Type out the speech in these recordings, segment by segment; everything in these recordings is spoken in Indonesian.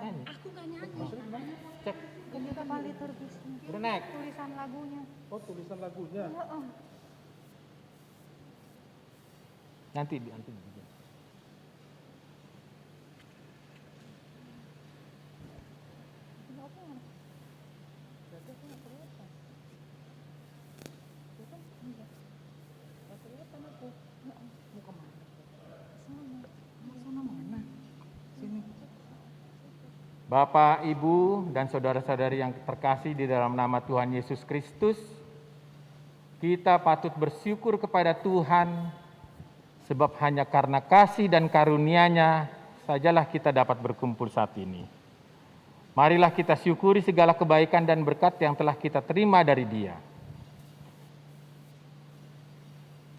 Nyanyi. Aku nggak nyanyi. Maksudnya gimana? Cek. Ini kapal liturgisnya. Udah naik. Tulisan lagunya. Oh, tulisan lagunya. Iya, Om. Nanti. Enggak apa ya? Berarti aku nggak kelihatan. Itu kan enggak. Nggak kelihatan aku. Ya, Om. Mau kemana? Sana. Mau sana mana? Sini. Bapak, Ibu, dan saudara-saudari yang terkasih di dalam nama Tuhan Yesus Kristus, kita patut bersyukur kepada Tuhan, sebab hanya karena kasih dan karunia-Nya sajalah kita dapat berkumpul saat ini. Marilah kita syukuri segala kebaikan dan berkat yang telah kita terima dari Dia.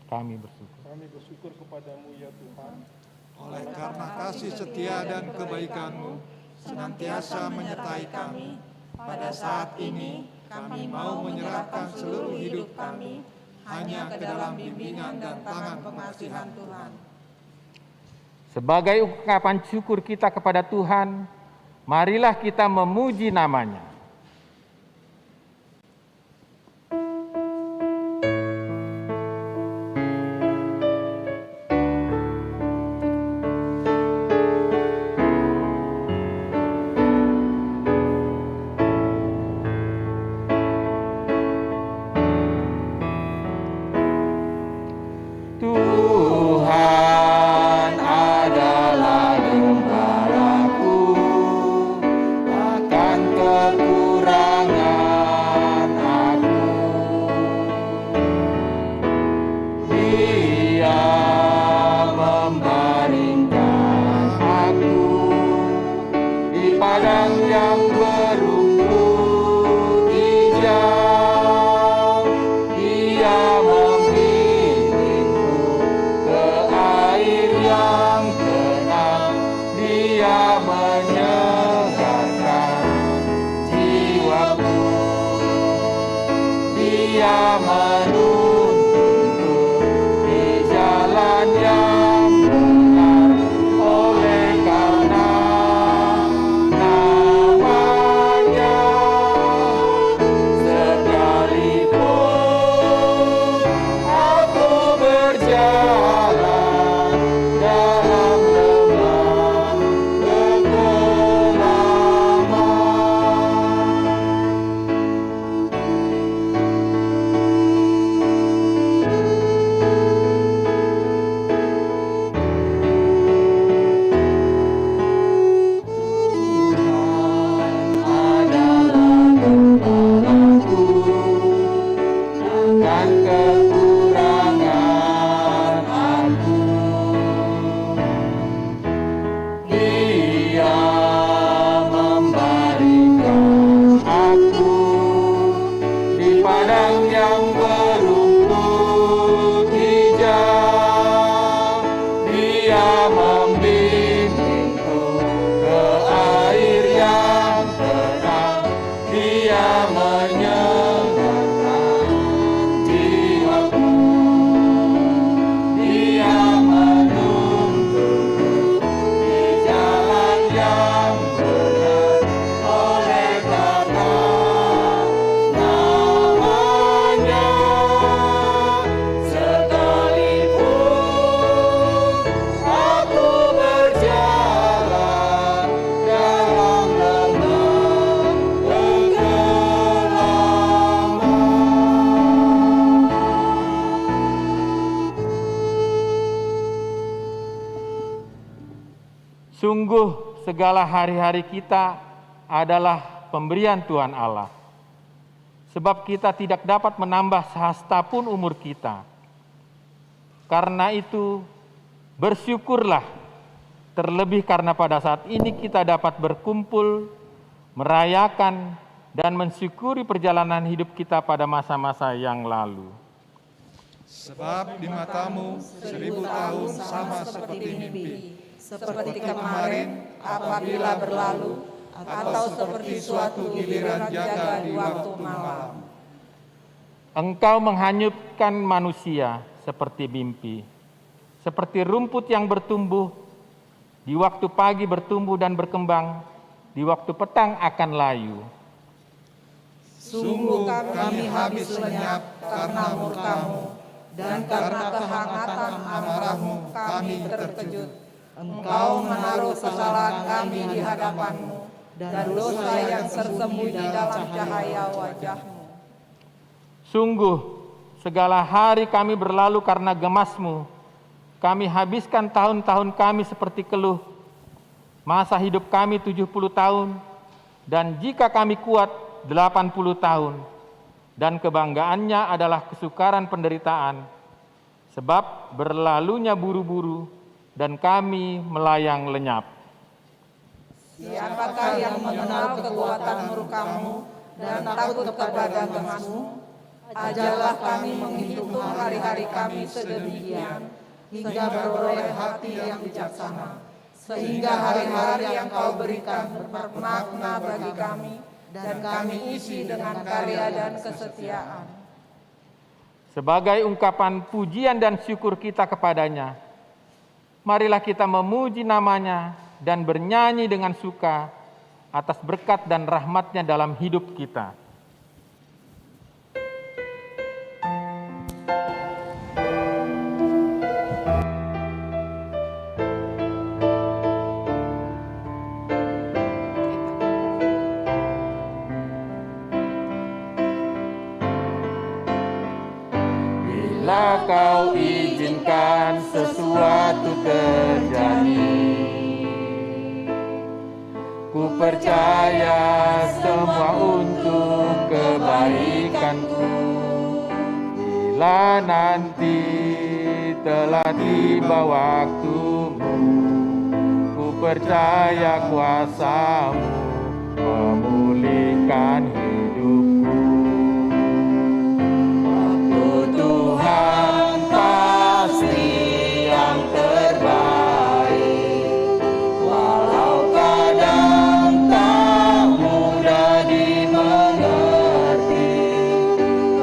Kami bersyukur. Kami bersyukur kepadamu ya Tuhan. Oleh karena kasih setia dan kebaikan-Mu senantiasa menyertai kami, pada saat ini kami mau menyerahkan seluruh hidup kami hanya ke dalam bimbingan dan tangan pengasihan Tuhan. Sebagai ungkapan syukur kita kepada Tuhan, marilah kita memuji nama-Nya. Tuhan adalah gembalaku, takkan kekurangan aku. Dia membaringkan aku di padang yang berumput hijau. Dia membimbingku ke air yang tenang. Dia menyegarkan jiwaku. Dia menuntunku di jalan yang benar. Oleh karena nama-Nya, sekalipun aku berjalan dalam lembah Tuhan adalah gembalaku, takkan kekurangan aku. Dia membaringkan aku di padang yang berumput hijau. Dia membimbingku ke air yang tenang. Dia menyegarkan jiwaku. Dia menuntunku di jalan yang benar. Oleh karena nama-Nya, sekalipun aku berjalan dalam lembah kekelaman. Sungguh segala hari-hari kita adalah pemberian Tuhan Allah. Sebab kita tidak dapat menambah sehasta pun umur kita. Karena itu bersyukurlah, terlebih karena pada saat ini kita dapat berkumpul, merayakan, dan mensyukuri perjalanan hidup kita pada masa-masa yang lalu. Sebab di mata-Mu 1000 tahun sama seperti mimpi, seperti kemarin apabila berlalu, atau seperti suatu giliran jaga di waktu malam. Engkau menghanyutkan manusia seperti mimpi, seperti rumput yang bertumbuh, di waktu pagi bertumbuh dan berkembang, di waktu petang akan layu. Sungguh kami habis lenyap karena murka-Mu, dan karena kehangatan amarah-Mu kami terkejut. Engkau menaruh kesalahan kami di hadapan-Mu, dan dosa yang tersembunyi dalam cahaya wajah-Mu. Sungguh, segala hari kami berlalu karena gemas-Mu. Kami habiskan tahun-tahun kami seperti keluh. Masa hidup kami 70 tahun, dan jika kami kuat 80 tahun. Dan kebanggaannya adalah kesukaran penderitaan, sebab berlalunya buru-buru, dan kami melayang lenyap. Siapakah yang mengenal kekuatan murka-Mu dan takut kepada gemas-Mu? Ajarlah kami menghitung hari-hari kami sedemikian, hingga beroleh hati yang bijaksana, sehingga hari-hari yang Kau berikan bermakna bagi kami, dan kami isi dengan karya dan kesetiaan. Sebagai ungkapan pujian dan syukur kita kepadanya, marilah kita memuji nama-Nya dan bernyanyi dengan suka atas berkat dan rahmat-Nya dalam hidup kita. Bila Kau izinkan sesuatu terjadi, ku percaya semua untuk kebaikanku. Bila nanti telah tiba waktumu, ku percaya kuasa-Mu memulihkan hidupku. Tuhan pasti yang terbaik, walau kadang tak mudah dimengerti.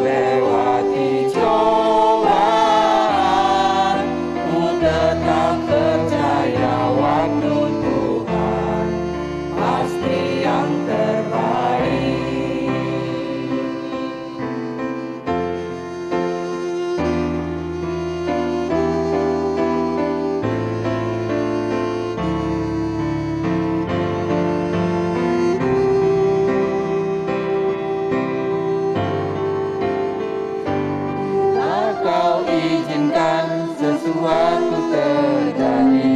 Lewati cobaan, ku tetap percaya waktu Tuhan pasti yang terbaik. Kau izinkan sesuatu terjadi,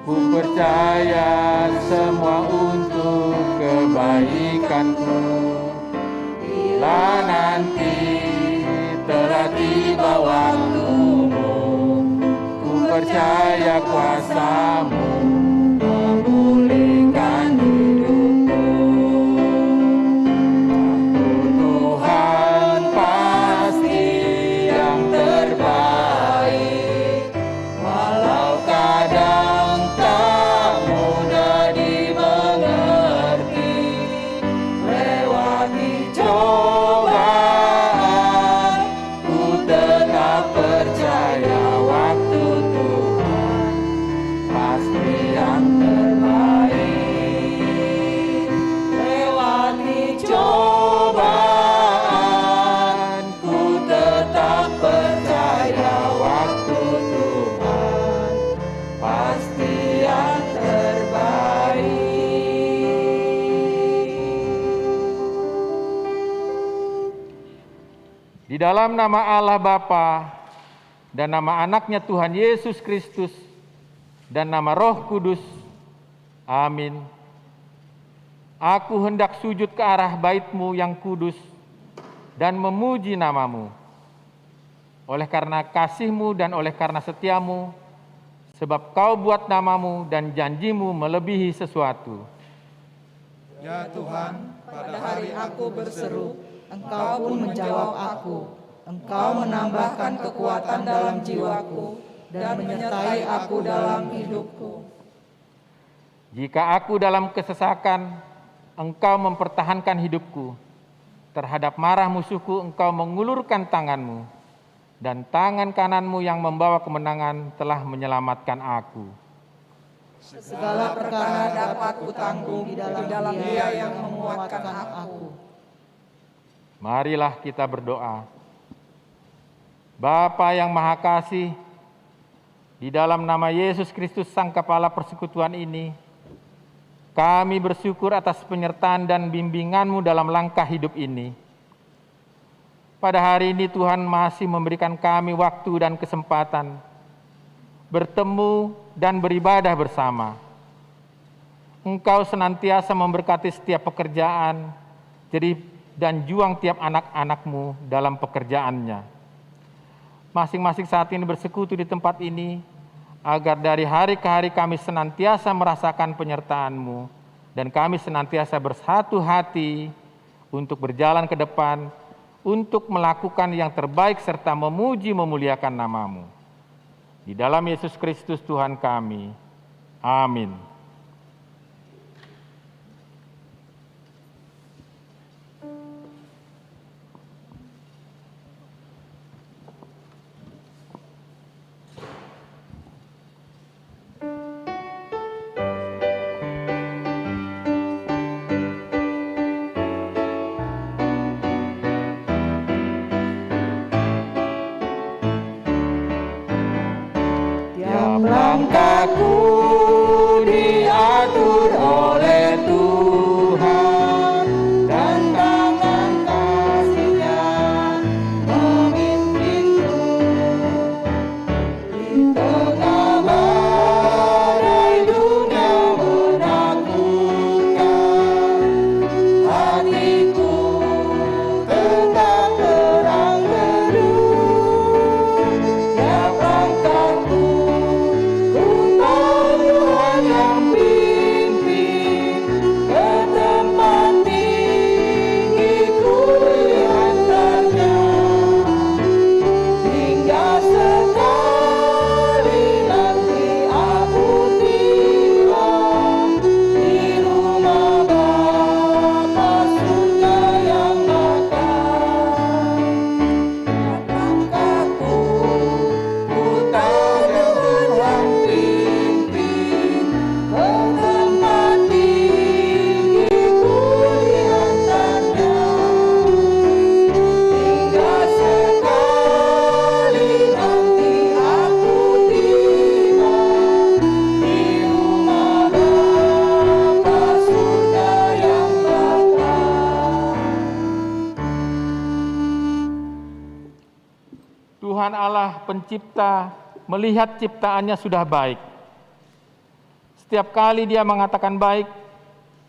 ku percaya semua untuk kebaikanku. Bila nanti telah tiba waktumu, ku percaya kuasa-Mu memulihkan hidupku. Tuhan pasti yang terbaik, walau kadang tak mudah dimengerti. Lewati cobaan, ku tetap percaya waktu Tuhan pasti yang terbaik. Lewati cobaan, ku tetap percaya waktu Tuhan pasti yang terbaik. Di dalam nama Allah Bapa dan nama Anaknya Tuhan Yesus Kristus dan nama Roh Kudus. Amin. Aku hendak sujud ke arah bait-Mu yang kudus dan memuji nama-Mu. Oleh karena kasih-Mu dan oleh karena setia-Mu, sebab Kau buat nama-Mu dan janji-Mu melebihi sesuatu. Ya Tuhan, Pada hari aku berseru, Engkau pun menjawab aku. Engkau menambahkan kekuatan dalam jiwaku dan menyertai aku dalam hidupku. Jika aku dalam kesesakan, Engkau mempertahankan hidupku. Terhadap marah musuhku, Engkau mengulurkan tangan-Mu, dan tangan kanan-Mu yang membawa kemenangan telah menyelamatkan aku. Segala perkara dapat kutanggung di dalam Dia yang menguatkan aku. Marilah kita berdoa. Bapa yang Maha Kasih, di dalam nama Yesus Kristus Sang Kepala Persekutuan ini, kami bersyukur atas penyertaan dan bimbingan-Mu dalam langkah hidup ini. Pada hari ini Tuhan masih memberikan kami waktu dan kesempatan bertemu dan beribadah bersama. Engkau senantiasa memberkati setiap pekerjaan, dan juang tiap anak-anak-Mu dalam pekerjaannya. Masing-masing saat ini bersekutu di tempat ini, agar dari hari ke hari kami senantiasa merasakan penyertaan-Mu, dan kami senantiasa bersatu hati untuk berjalan ke depan, untuk melakukan yang terbaik serta memuji memuliakan nama-Mu. Di dalam Yesus Kristus Tuhan kami. Amin. Langkahku diatur oleh Tuhan, dan tangan kasih-Nya memimpinku. Di tengah badai dunia menakutkan, hatiku tetap terang teduh. Tiap langkahku Tuhan Allah pencipta melihat ciptaannya sudah baik. Setiap kali Dia mengatakan baik,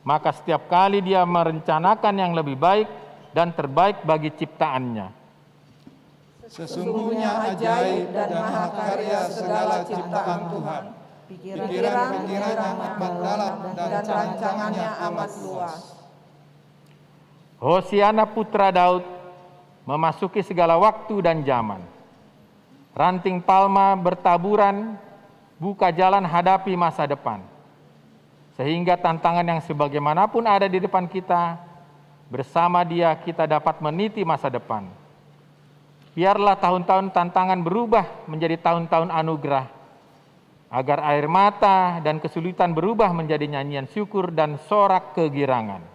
maka setiap kali Dia merencanakan yang lebih baik dan terbaik bagi ciptaannya. Sesungguhnya ajaib dan mahakarya segala ciptaan Tuhan. Pikiran-pikirannya amat dalam dan rancangannya amat luas. Hosiana putra Daud memasuki segala waktu dan zaman. Ranting palma bertaburan, buka jalan hadapi masa depan. Sehingga tantangan yang sebagaimanapun ada di depan kita, bersama Dia kita dapat meniti masa depan. Biarlah tahun-tahun tantangan berubah menjadi tahun-tahun anugerah, agar air mata dan kesulitan berubah menjadi nyanyian syukur dan sorak kegirangan.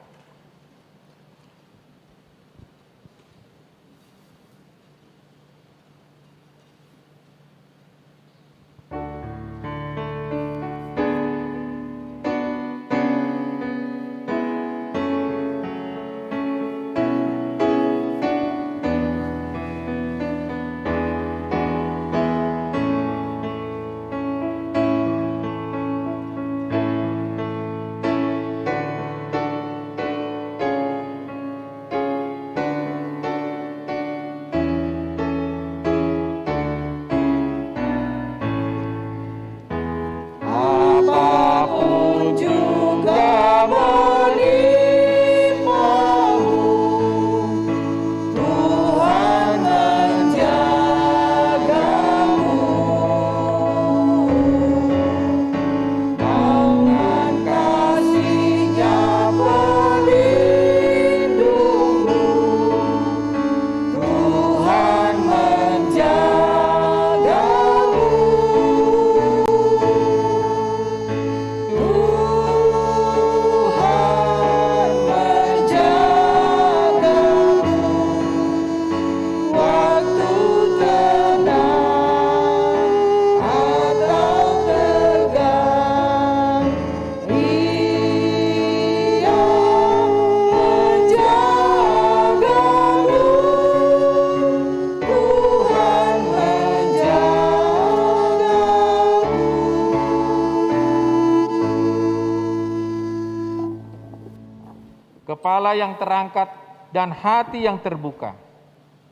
kepala yang terangkat, dan hati yang terbuka.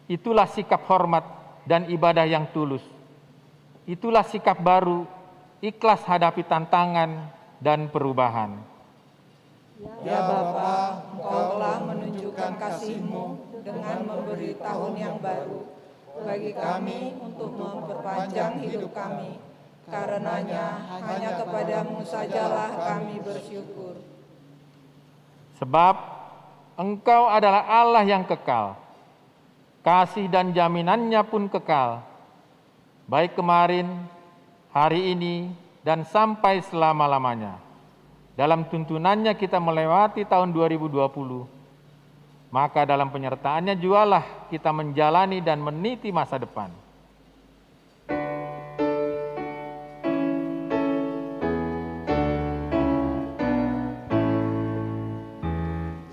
Itulah sikap hormat dan ibadah yang tulus. Itulah sikap baru, ikhlas hadapi tantangan dan perubahan. Ya Bapa, Engkau telah menunjukkan kasih-Mu dengan memberi tahun yang baru bagi kami untuk memperpanjang hidup kami. Karenanya hanya kepadamu sajalah kami bersyukur. Sebab Engkau adalah Allah yang kekal, kasih dan jaminannya pun kekal, baik kemarin, hari ini, dan sampai selama-lamanya. Dalam tuntunannya kita melewati tahun 2020, maka dalam penyertaannya jugalah kita menjalani dan meniti masa depan.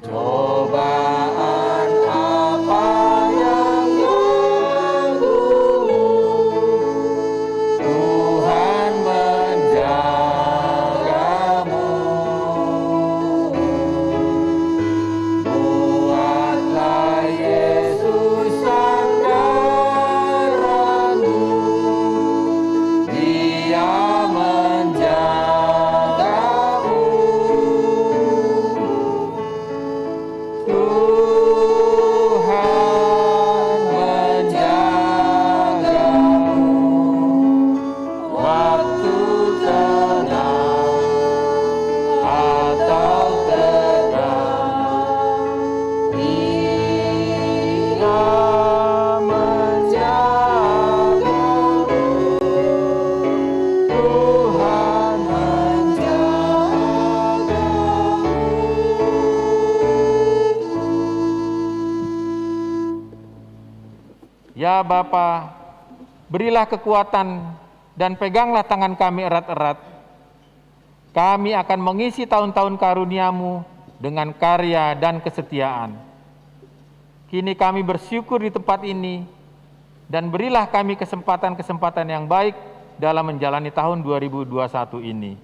Cobaan apa yang menunggumu, Tuhan menjagamu. Buatlah Yesus sandaranmu, Dia menjagamu. Tuhan menjagamu waktu tenang atau tegang. Dia menjagamu. Tuhan menjagamu. Ya Bapa, berilah kekuatan dan peganglah tangan kami erat-erat. Kami akan mengisi tahun-tahun karunia-Mu dengan karya dan kesetiaan. Kini kami bersyukur di tempat ini, dan berilah kami kesempatan-kesempatan yang baik dalam menjalani tahun 2021 ini.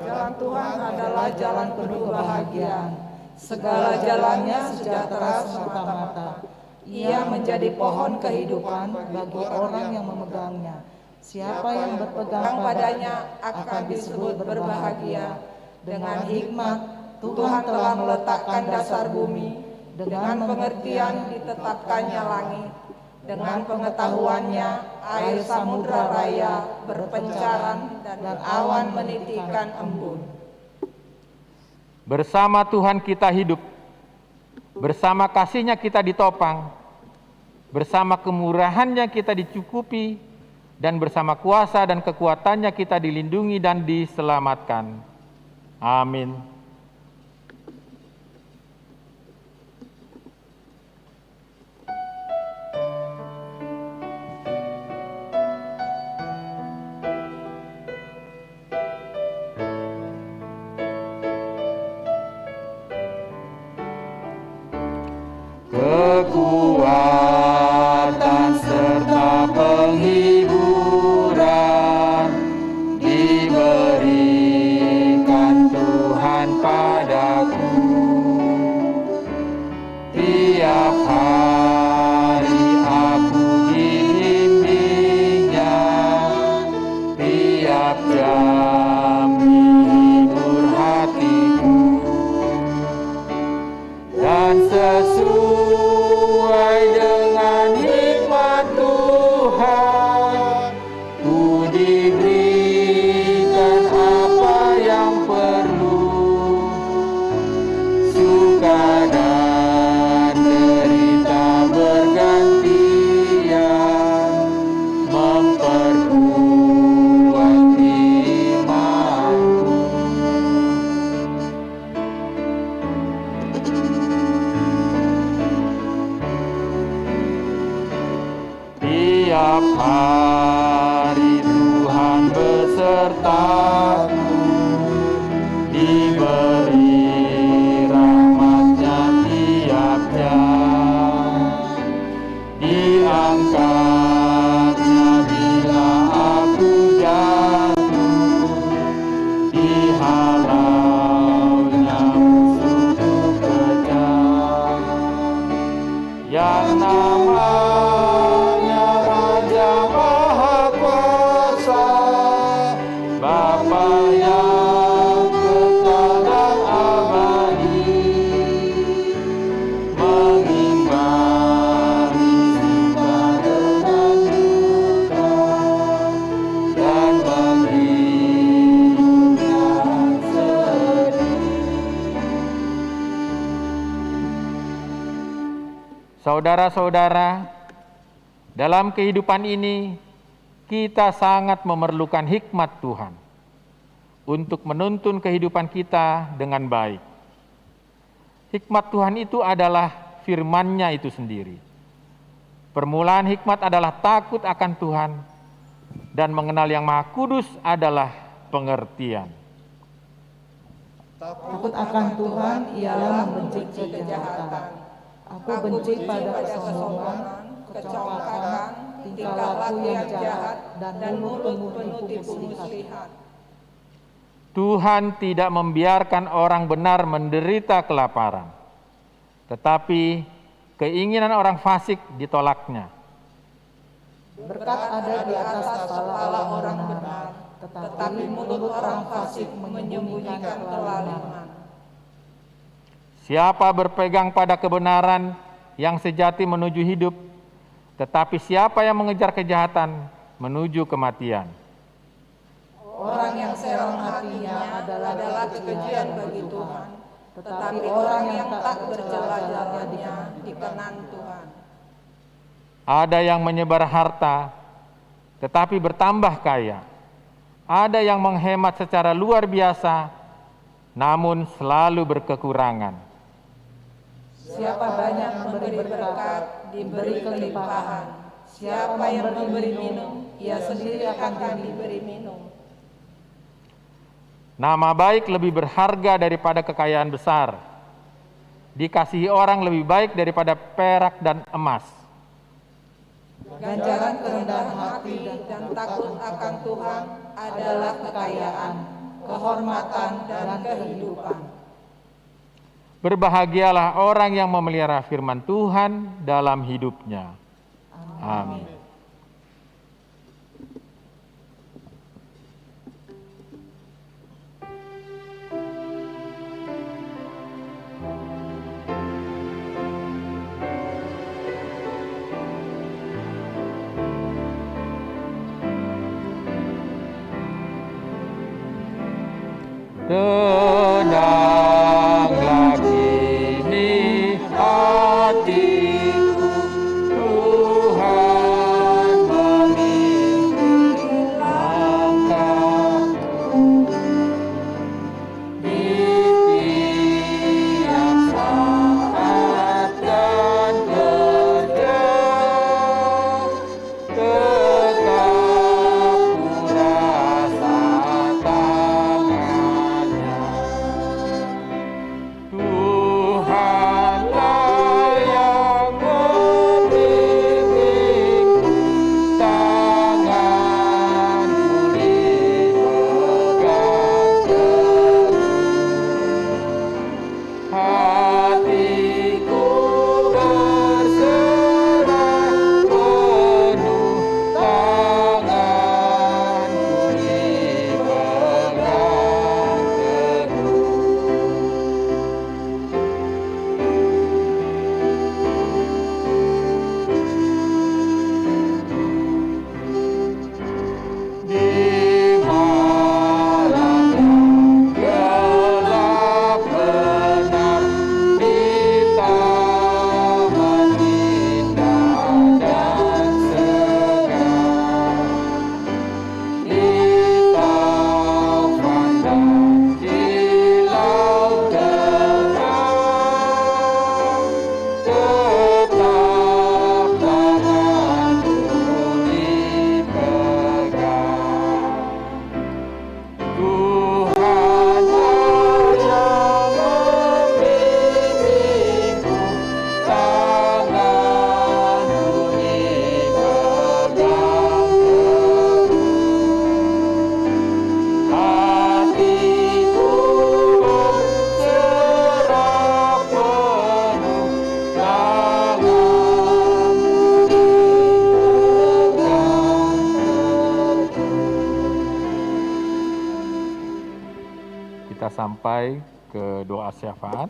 Jalan Tuhan adalah jalan penuh kebahagiaan. Segala jalannya sejahtera semata-mata. Ia menjadi pohon kehidupan bagi orang yang memegangnya. Siapa yang berpegang padanya akan disebut berbahagia. Dengan hikmat, Tuhan telah meletakkan dasar bumi. Dengan pengertian ditetapkannya langit. Dengan pengetahuannya, air samudra raya berpencaran dan awan menitikan embun. Bersama Tuhan kita hidup, bersama kasih-Nya kita ditopang, bersama kemurahan-Nya kita dicukupi, dan bersama kuasa dan kekuatan-Nya kita dilindungi dan diselamatkan. Amin. Kekuatan serta penghiburan diberikan Tuhan padaku. Tiap hari aku dibimbingnya, tiap jam dihibur hatiku. Dan sesuai dengan hikmat Tuhan, ku diberikan apa yang perlu. Suka dan derita bergantian, memperkuat imanku. Tiap hari Tuhan besertaku, diberi rahmat-Nya tiap jam, diangkat-Nya bila aku jatuh, dihalau-Nya musuh Saudara-saudara, dalam kehidupan ini kita sangat memerlukan hikmat Tuhan untuk menuntun kehidupan kita dengan baik. Hikmat Tuhan itu adalah firman-Nya itu sendiri. Permulaan hikmat adalah takut akan Tuhan, dan mengenal yang Maha Kudus adalah pengertian. Takut akan Tuhan ialah membenci kejahatan. Aku benci pada kesombongan, kecongkakan, tingkah laku yang jahat, dan mulut penuh tipu muslihat. Tuhan tidak membiarkan orang benar menderita kelaparan, tetapi keinginan orang fasik ditolaknya. Berkat ada di atas kepala orang benar, tetapi mulut orang fasik menyembunyikan kelaliman. Siapa berpegang pada kebenaran yang sejati menuju hidup, tetapi siapa yang mengejar kejahatan menuju kematian. Orang yang serong hatinya adalah kekejian bagi Tuhan, tetapi orang yang tak bercela jalannya dikenan Tuhan. Ada yang menyebar harta, tetapi bertambah kaya. Ada yang menghemat secara luar biasa, namun selalu berkekurangan. Siapa banyak memberi berkat, diberi kelimpahan. Siapa yang memberi minum, ia sendiri akan diberi minum. Nama baik lebih berharga daripada kekayaan besar. Dikasihi orang lebih baik daripada perak dan emas. Ganjaran kerendahan hati dan takut akan Tuhan adalah kekayaan, kehormatan, dan kehidupan. Berbahagialah orang yang memelihara firman Tuhan dalam hidupnya. Amin. Tenanglah kini hatiku, Tuhan memimpin langkahku. Di tiap saat dan kerja, tetap ku rasakan Tuhanlah yang membimbingku, tanganku dipegang teguh. Hatiku berserah penuh, tanganku dipegang teguh. Di malam yang gelap benar, di taman indah dan segar, di taufan dan di laut tenang, tetap tanganku dipegang. Tuhanlah yang membimbingku, tanganku dipegang teguh. Hatiku berserah penuh, tanganku dipegang teguh. Kita sampai ke doa syafaat.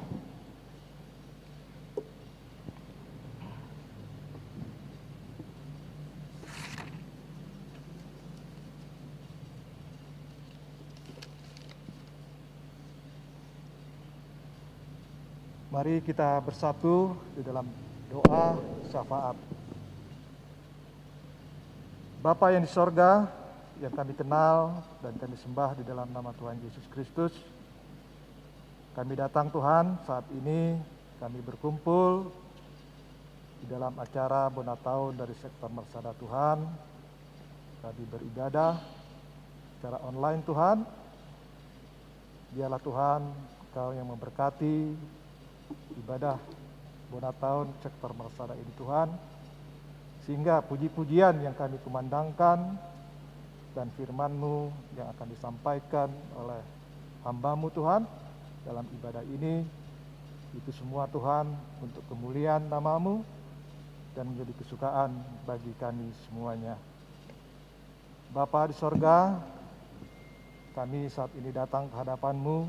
Mari kita bersatu di dalam doa syafaat. Bapa yang di sorga, yang kami kenal dan kami sembah di dalam nama Tuhan Yesus Kristus, kami datang Tuhan saat ini kami berkumpul di dalam acara Bonataun dari Sektor Marsada Tuhan. Kami beribadah secara online Tuhan. Biarlah Tuhan Kau yang memberkati ibadah Bonataun Sektor Marsada ini Tuhan, sehingga puji-pujian yang kami kumandangkan dan firman-Mu yang akan disampaikan oleh hamba-Mu Tuhan dalam ibadah ini, itu semua Tuhan untuk kemuliaan nama-Mu dan menjadi kesukaan bagi kami semuanya. Bapa di sorga, kami saat ini datang ke hadapan-Mu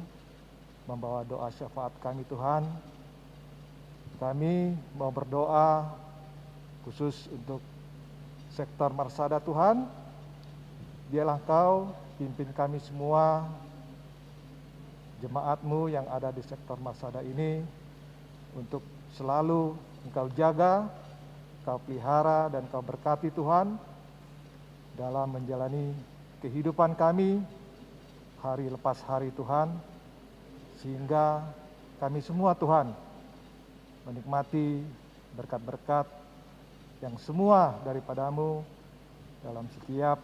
membawa doa syafaat kami Tuhan. Kami mau berdoa khusus untuk Sektor Marsada Tuhan. Biarlah Kau pimpin kami semua, jemaat-Mu yang ada di Sektor Marsada ini, untuk selalu Engkau jaga, Kau pelihara dan Kau berkati Tuhan dalam menjalani kehidupan kami hari lepas hari Tuhan, sehingga kami semua Tuhan menikmati berkat-berkat yang semua daripada-Mu dalam setiap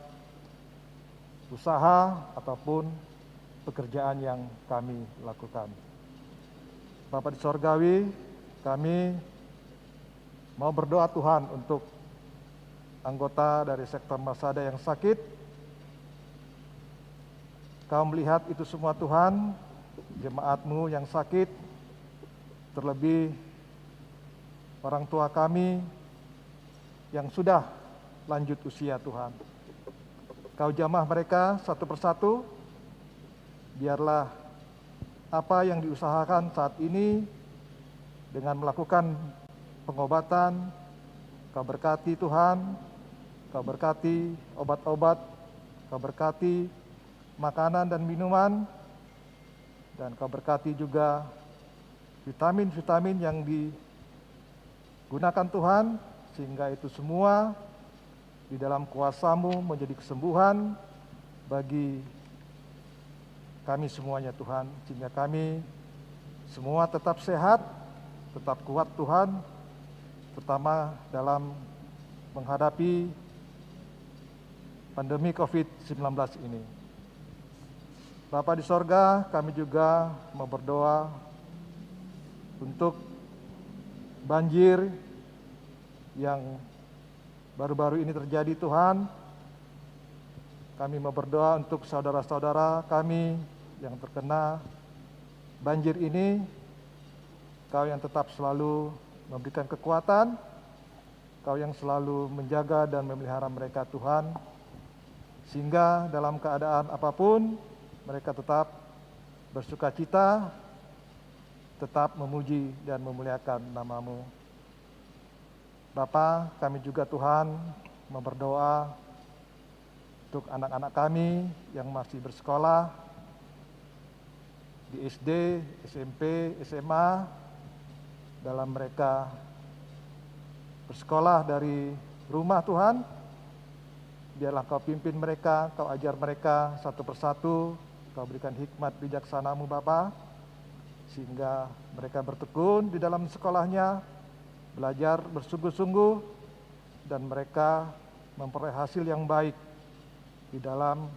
usaha ataupun pekerjaan yang kami lakukan. Bapa di sorgawi, kami mau berdoa Tuhan untuk anggota dari Sektor Marsada yang sakit. Kau melihat itu semua Tuhan, jemaat-Mu yang sakit, terlebih orang tua kami yang sudah lanjut usia Tuhan. Kau jamah mereka satu persatu, biarlah apa yang diusahakan saat ini dengan melakukan pengobatan, Kau berkati Tuhan, Kau berkati obat-obat, Kau berkati makanan dan minuman, dan Kau berkati juga vitamin-vitamin yang digunakan Tuhan, sehingga itu semua di dalam kuasa-Mu menjadi kesembuhan bagi kami semuanya Tuhan, sehingga kami semua tetap sehat, tetap kuat Tuhan, terutama dalam menghadapi pandemi COVID-19 ini. Bapa di sorga, kami juga mau berdoa untuk banjir yang baru-baru ini terjadi Tuhan. Kami mau berdoa untuk saudara-saudara kami yang terkena banjir ini. Kau yang tetap selalu memberikan kekuatan, Kau yang selalu menjaga dan memelihara mereka Tuhan, sehingga dalam keadaan apapun mereka tetap bersukacita, tetap memuji dan memuliakan nama-Mu. Bapa, kami juga Tuhan mau berdoa untuk anak-anak kami yang masih bersekolah di SD, SMP, SMA, dalam mereka bersekolah dari rumah Tuhan. Biarlah Kau pimpin mereka, Kau ajar mereka satu persatu, Kau berikan hikmat bijaksana-Mu Bapa, sehingga mereka bertekun di dalam sekolahnya, belajar bersungguh-sungguh, dan mereka memperoleh hasil yang baik di dalam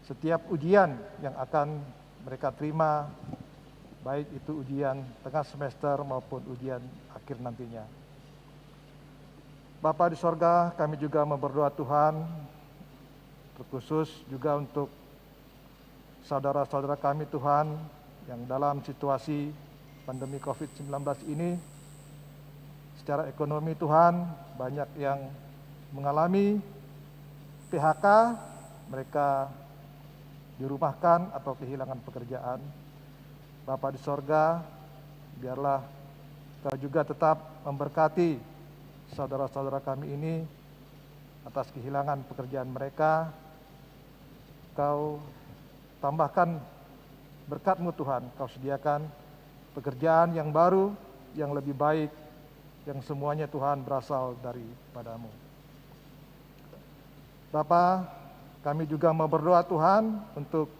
setiap ujian yang akan mereka terima, baik itu ujian tengah semester maupun ujian akhir nantinya. Bapa di sorga, kami juga berdoa Tuhan, terkhusus juga untuk saudara-saudara kami Tuhan yang dalam situasi pandemi COVID-19 ini, secara ekonomi Tuhan banyak yang mengalami PHK, mereka dirumahkan atau kehilangan pekerjaan. Bapa di sorga, biarlah Kau juga tetap memberkati saudara-saudara kami ini atas kehilangan pekerjaan mereka. Kau tambahkan berkat-Mu Tuhan, Kau sediakan pekerjaan yang baru, yang lebih baik yang semuanya Tuhan berasal daripadamu. Bapa, kami juga mau berdoa Tuhan untuk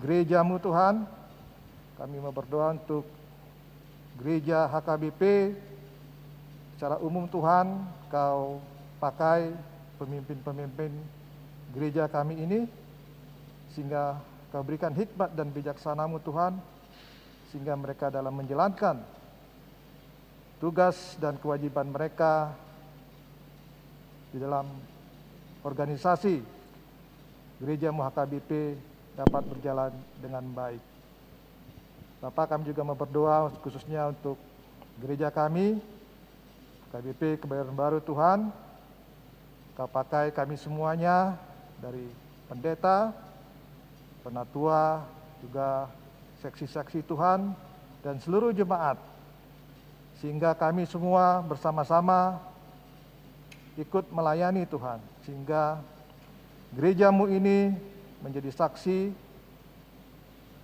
gerejamu Tuhan. Kami mau berdoa untuk gereja HKBP secara umum Tuhan, Kau pakai pemimpin-pemimpin gereja kami ini, sehingga Kau berikan hikmat dan bijaksanamu Tuhan, sehingga mereka dalam menjalankan tugas dan kewajiban mereka di dalam organisasi gerejamu HKBP dapat berjalan dengan baik. Bapak, kami juga mau berdoa khususnya untuk gereja kami, HKBP Kebayoran Baru Tuhan. Kau pakai kami semuanya, dari pendeta, penatua, juga seksi-seksi Tuhan, dan seluruh jemaat, sehingga kami semua bersama-sama ikut melayani Tuhan, sehingga gerejamu ini menjadi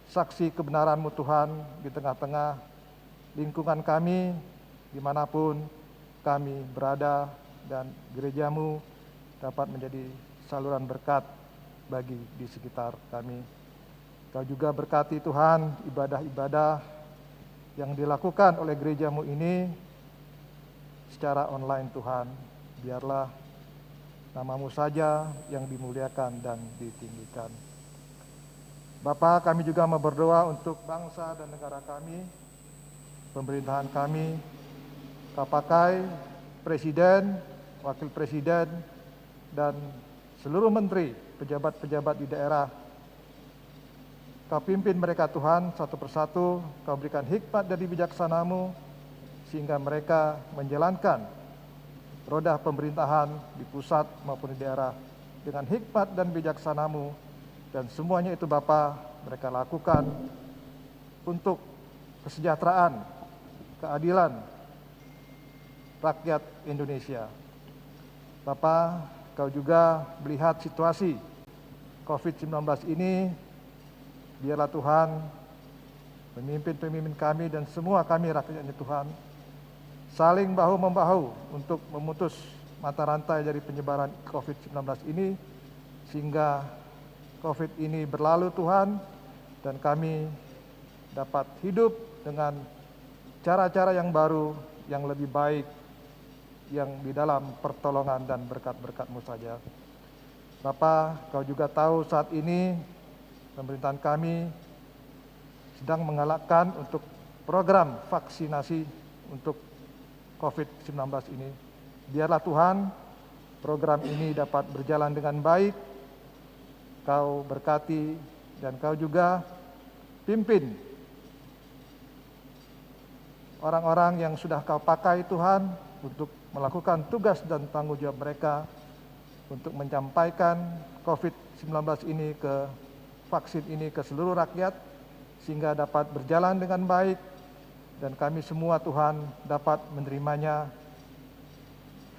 saksi kebenaran-Mu Tuhan di tengah-tengah lingkungan kami, dimanapun kami berada, dan gerejamu dapat menjadi saluran berkat bagi di sekitar kami. Kau juga berkati Tuhan ibadah-ibadah yang dilakukan oleh gerejamu ini secara online Tuhan. Biarlah nama-Mu saja yang dimuliakan dan ditinggikan. Bapa, kami juga mau berdoa untuk bangsa dan negara kami, pemerintahan kami. Kau pakai presiden, wakil presiden, dan seluruh menteri, pejabat-pejabat di daerah. Kau pimpin mereka Tuhan satu persatu, Kau berikan hikmat dari bijaksana-Mu, sehingga mereka menjalankan roda pemerintahan di pusat maupun di daerah dengan hikmat dan bijaksana-Mu, dan semuanya itu Bapa mereka lakukan untuk kesejahteraan, keadilan rakyat Indonesia. Bapa, Kau juga melihat situasi COVID-19 ini. Biarlah Tuhan pemimpin-pemimpin kami dan semua kami rakyatnya Tuhan saling bahu-membahu untuk memutus mata rantai dari penyebaran COVID-19 ini, sehingga COVID ini berlalu Tuhan, dan kami dapat hidup dengan cara-cara yang baru, yang lebih baik, yang di dalam pertolongan dan berkat-berkat-Mu saja. Bapa, Kau juga tahu saat ini pemerintahan kami sedang menggalakkan untuk program vaksinasi untuk COVID-19 ini. Biarlah Tuhan program ini dapat berjalan dengan baik. Kau berkati dan Kau juga pimpin orang-orang yang sudah Kau pakai Tuhan untuk melakukan tugas dan tanggung jawab mereka untuk menyampaikan COVID-19 ini vaksin ini ke seluruh rakyat, sehingga dapat berjalan dengan baik, dan kami semua Tuhan dapat menerimanya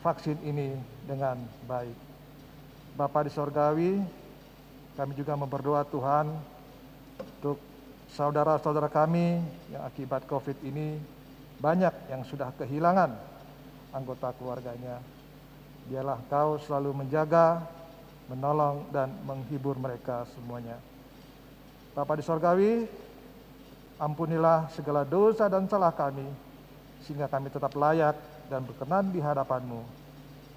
vaksin ini dengan baik. Bapa di sorgawi, kami juga berdoa Tuhan untuk saudara-saudara kami yang akibat COVID ini banyak yang sudah kehilangan anggota keluarganya. Biarlah Kau selalu menjaga, menolong, dan menghibur mereka semuanya. Bapa di sorgawi, ampunilah segala dosa dan salah kami, sehingga kami tetap layak dan berkenan di hadapan-Mu.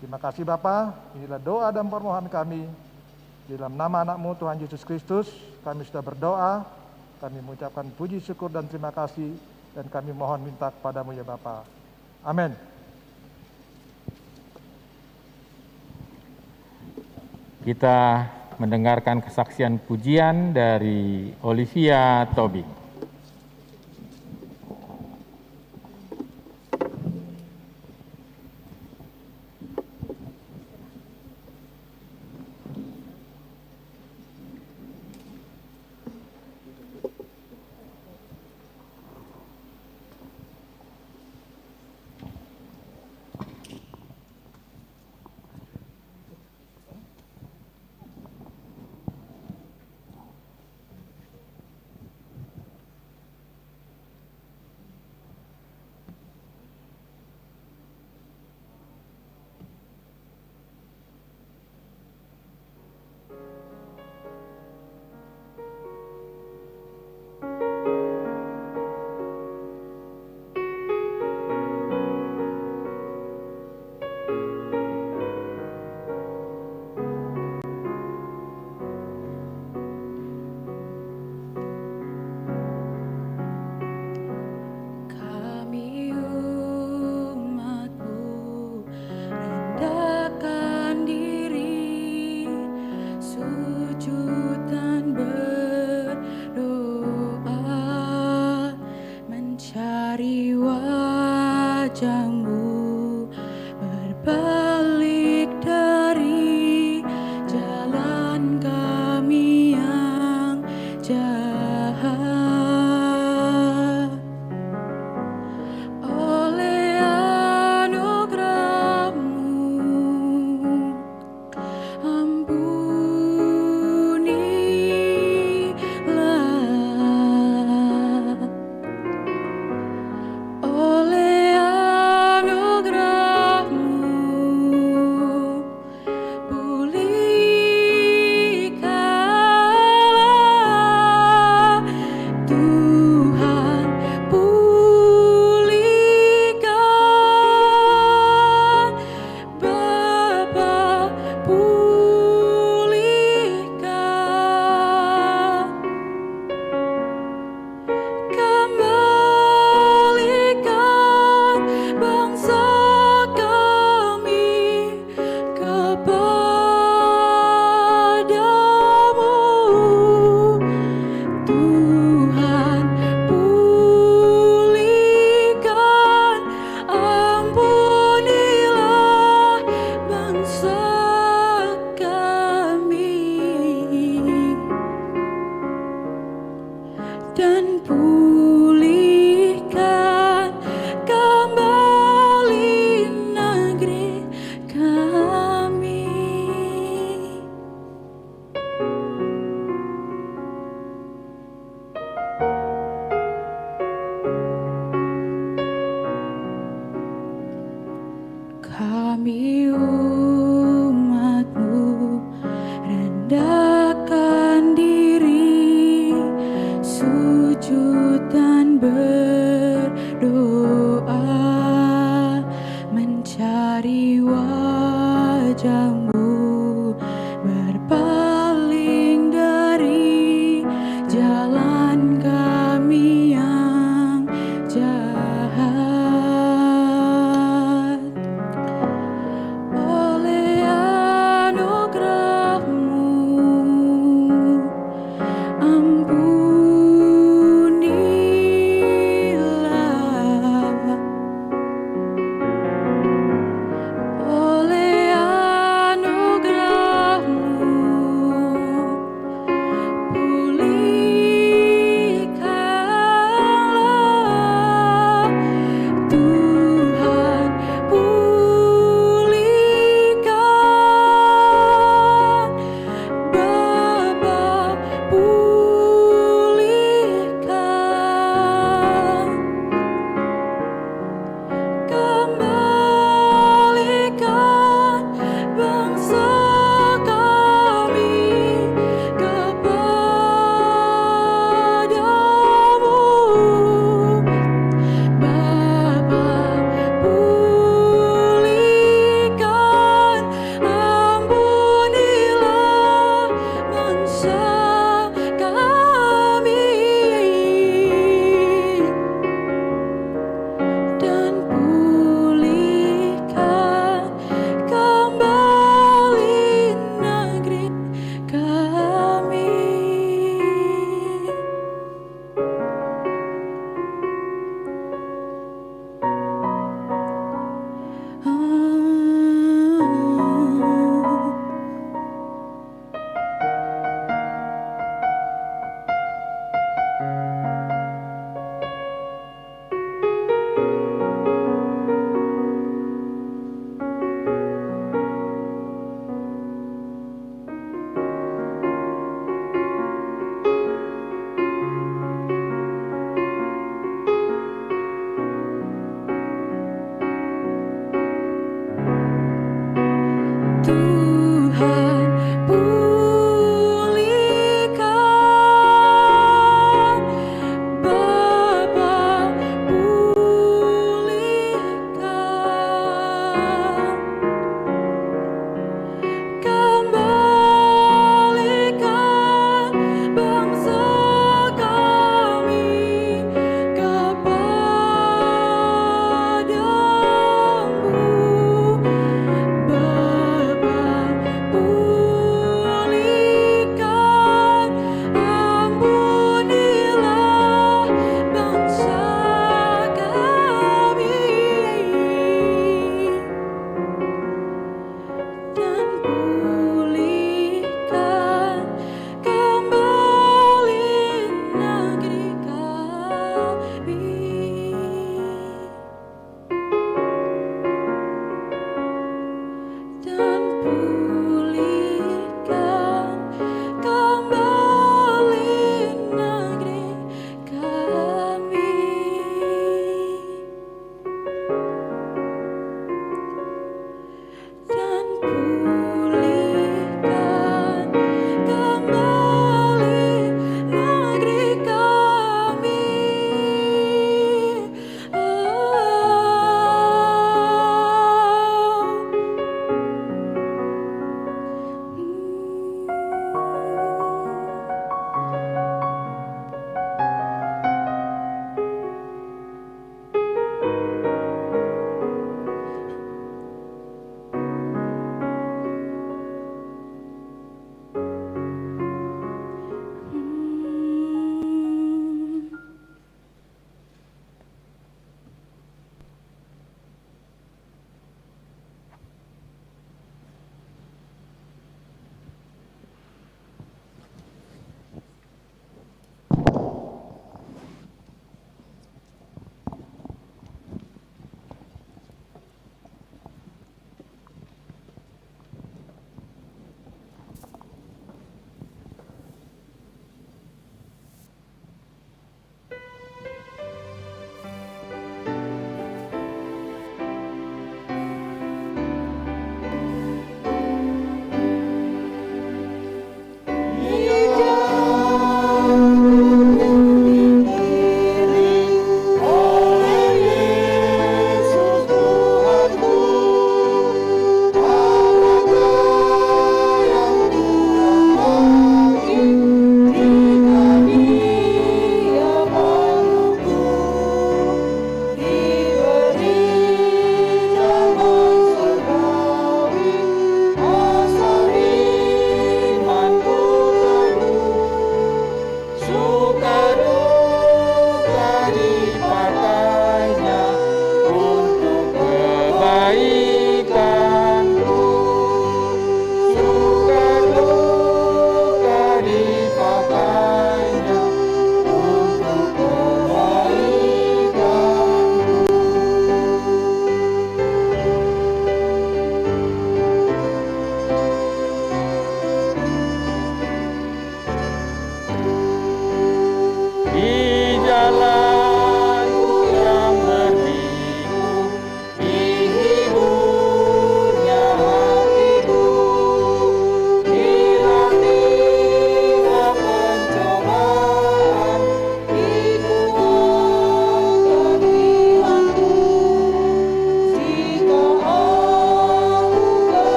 Terima kasih Bapa, inilah doa dan permohonan kami. Di dalam nama anak-Mu Tuhan Yesus Kristus, kami sudah berdoa, kami mengucapkan puji syukur dan terima kasih, dan kami mohon minta kepada-Mu ya Bapa. Amin. Kita mendengarkan kesaksian pujian dari Olivia Tobing. dan pulihkan kembali negeri kami. Kami umat-Mu rendahkan diri, sujud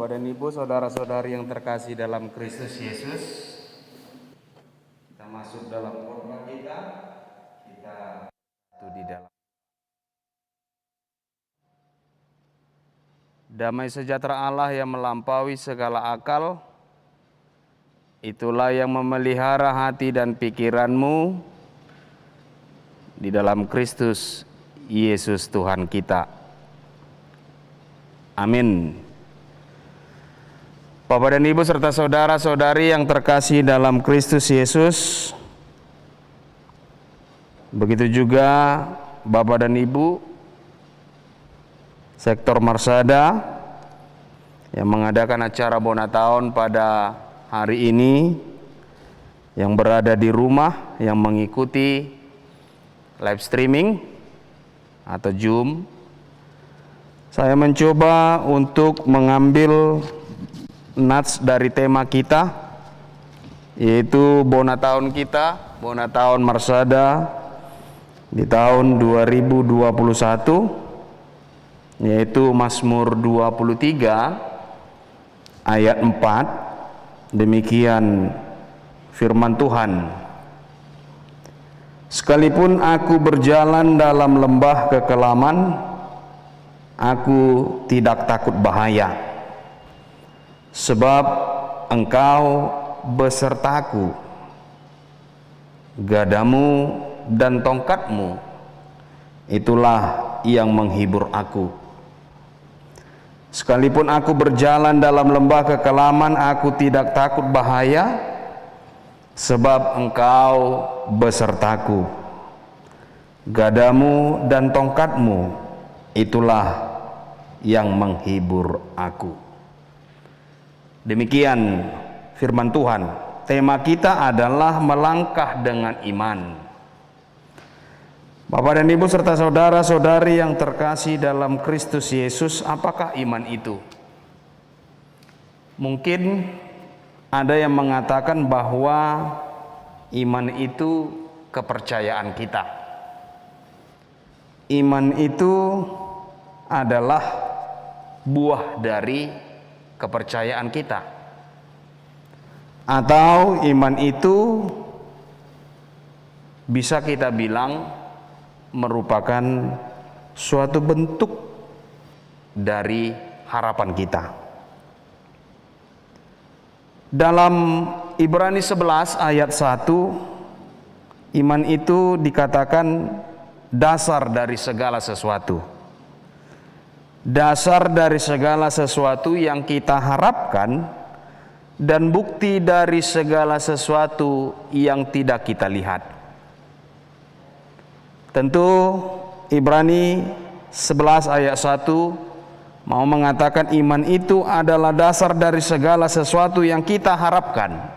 Bapak dan Ibu, saudara-saudari yang terkasih dalam Kristus Yesus, kita masuk dalam khotbah kita itu di dalam damai sejahtera Allah yang melampaui segala akal, itulah yang memelihara hati dan pikiranmu di dalam Kristus Yesus Tuhan kita. Amin. Bapak dan Ibu serta saudara-saudari yang terkasih dalam Kristus Yesus, begitu juga Bapak dan Ibu sektor Marsada yang mengadakan acara Bona Tahun pada hari ini, yang berada di rumah, yang mengikuti live streaming atau Zoom. Saya mencoba untuk mengambil nats dari tema kita, yaitu Bona Tahun kita, Bona Tahun Marsada di tahun 2021, yaitu Mazmur 23 ayat 4. Demikian firman Tuhan. Sekalipun aku berjalan dalam lembah kekelaman, aku tidak takut bahaya, sebab Engkau besertaku, gadamu dan tongkatmu, itulah yang menghibur aku. Sekalipun aku berjalan dalam lembah kekelaman, aku tidak takut bahaya, sebab Engkau besertaku, gadamu dan tongkatmu, itulah yang menghibur aku. Demikian firman Tuhan. Tema kita adalah melangkah dengan iman. Bapak dan Ibu serta saudara-saudari yang terkasih dalam Kristus Yesus, apakah iman itu? Mungkin ada yang mengatakan bahwa iman itu kepercayaan kita. Iman itu adalah buah dari kepercayaan kita. Atau iman itu bisa kita bilang merupakan suatu bentuk dari harapan kita. Dalam Ibrani 11 ayat 1, iman itu dikatakan dasar dari segala sesuatu. Dasar dari segala sesuatu yang kita harapkan dan bukti dari segala sesuatu yang tidak kita lihat. Tentu Ibrani 11 ayat 1 mau mengatakan iman itu adalah dasar dari segala sesuatu yang kita harapkan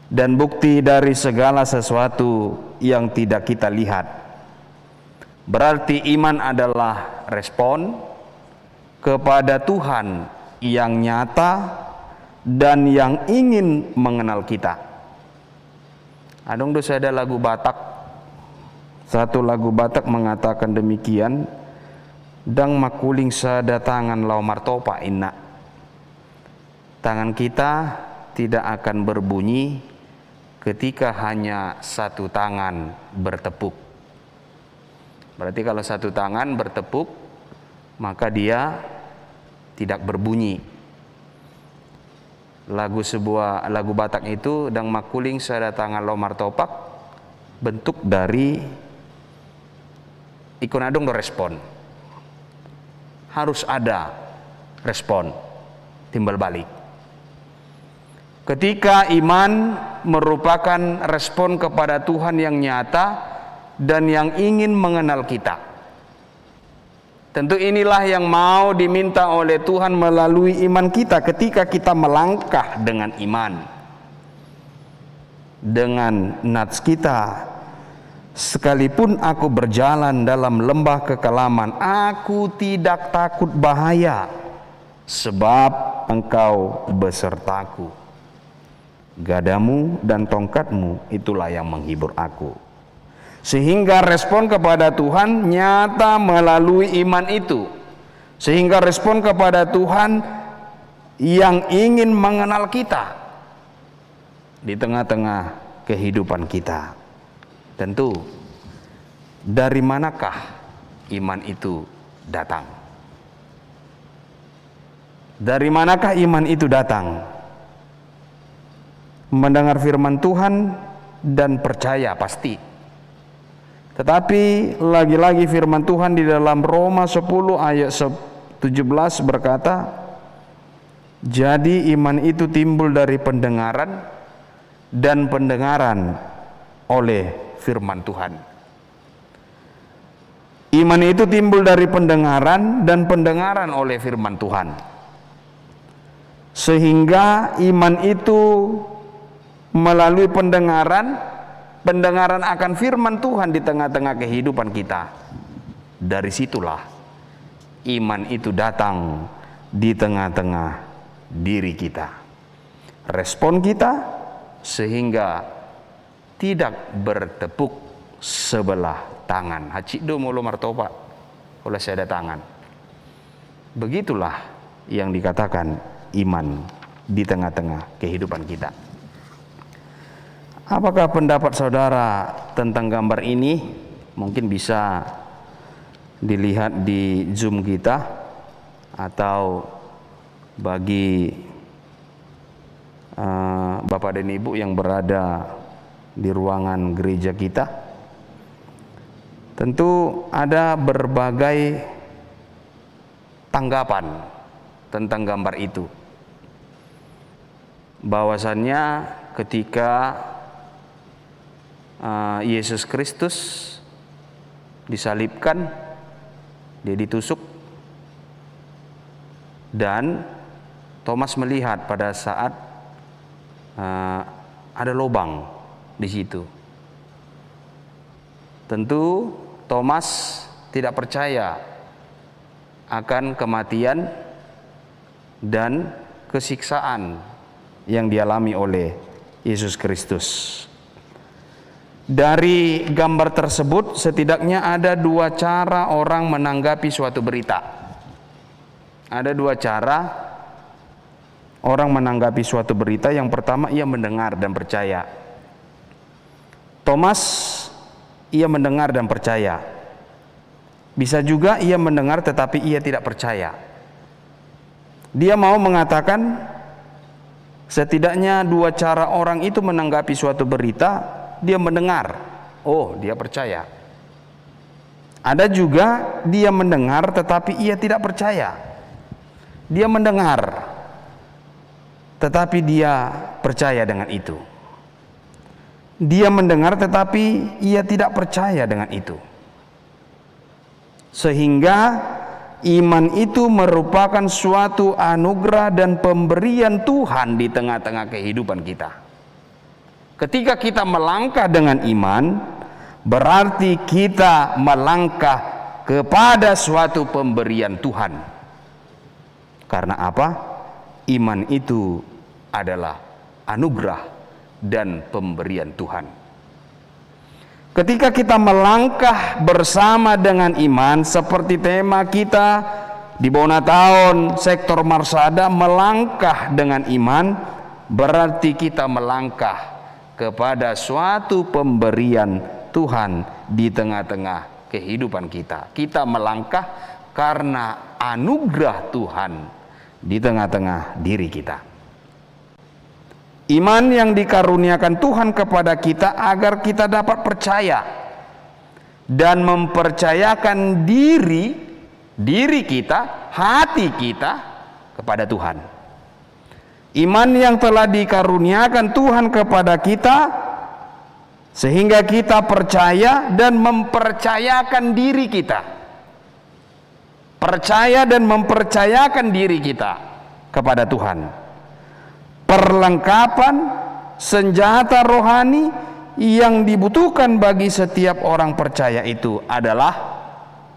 dan bukti dari segala sesuatu yang tidak kita lihat. Berarti iman adalah respon kepada Tuhan yang nyata dan yang ingin mengenal kita. Adong dosa ada lagu Batak. Satu lagu Batak mengatakan demikian, dang makuling sada tangan lau martopa inna. Tangan kita tidak akan berbunyi ketika hanya satu tangan bertepuk. Berarti kalau satu tangan bertepuk, maka dia tidak berbunyi. Lagu Batak itu dang makuling sada tangan lau martopak, bentuk dari ikon adong do respon. Harus ada respon, timbal balik. Ketika iman merupakan respon kepada Tuhan yang nyata dan yang ingin mengenal kita. Tentu inilah yang mau diminta oleh Tuhan melalui iman kita ketika kita melangkah dengan iman. Dengan nats kita, sekalipun aku berjalan dalam lembah kekelaman, aku tidak takut bahaya, sebab Engkau besertaku. Gadamu dan tongkatmu, itulah yang menghibur aku. Sehingga respon kepada Tuhan nyata melalui iman itu. Sehingga respon kepada Tuhan yang ingin mengenal kita di tengah-tengah kehidupan kita. Tentu, dari manakah iman itu datang? Dari manakah iman itu datang? Mendengar firman Tuhan dan percaya pasti. Tetapi lagi-lagi firman Tuhan di dalam Roma 10 ayat 17 berkata, jadi iman itu timbul dari pendengaran dan pendengaran oleh firman Tuhan. Iman itu timbul dari pendengaran dan pendengaran oleh firman Tuhan. Sehingga iman itu melalui pendengaran akan firman Tuhan di tengah-tengah kehidupan kita. Dari situlah iman itu datang di tengah-tengah diri kita. Respon kita sehingga tidak bertepuk sebelah tangan. Hacikdo mulu martopa oleh saya tangan. Begitulah yang dikatakan iman di tengah-tengah kehidupan kita. Apakah pendapat saudara tentang gambar ini? Mungkin bisa dilihat di Zoom kita, atau bagi Bapak dan Ibu yang berada di ruangan gereja kita, tentu ada berbagai tanggapan tentang gambar itu. Bahwasannya ketika Yesus Kristus disalibkan, dia ditusuk, dan Thomas melihat pada saat ada lubang di situ. Tentu Thomas tidak percaya akan kematian dan kesiksaan yang dialami oleh Yesus Kristus. Dari gambar tersebut setidaknya ada dua cara orang menanggapi suatu berita. Ada dua cara orang menanggapi suatu berita. Yang pertama, ia mendengar dan percaya. Thomas, ia mendengar dan percaya. Bisa juga ia mendengar tetapi ia tidak percaya. Dia mau mengatakan setidaknya dua cara orang itu menanggapi suatu berita. Dia mendengar, oh dia percaya. Ada juga dia mendengar tetapi ia tidak percaya. Dia mendengar tetapi dia percaya dengan itu. Dia mendengar tetapi ia tidak percaya dengan itu. Sehingga iman itu merupakan suatu anugerah dan pemberian Tuhan di tengah-tengah kehidupan kita. Ketika kita melangkah dengan iman, berarti kita melangkah kepada suatu pemberian Tuhan. Karena apa? Iman itu adalah anugerah dan pemberian Tuhan. Ketika kita melangkah bersama dengan iman, seperti tema kita di Bonataon sektor Marsada, melangkah dengan iman, berarti kita melangkah kepada suatu pemberian Tuhan di tengah-tengah kehidupan kita. Kita melangkah karena anugerah Tuhan di tengah-tengah diri kita. Iman yang dikaruniakan Tuhan kepada kita agar kita dapat percaya dan mempercayakan diri kita, hati kita kepada Tuhan. Iman yang telah dikaruniakan Tuhan kepada kita sehingga kita percaya dan mempercayakan diri kita. Percaya dan mempercayakan diri kita kepada Tuhan. Perlengkapan senjata rohani yang dibutuhkan bagi setiap orang percaya itu adalah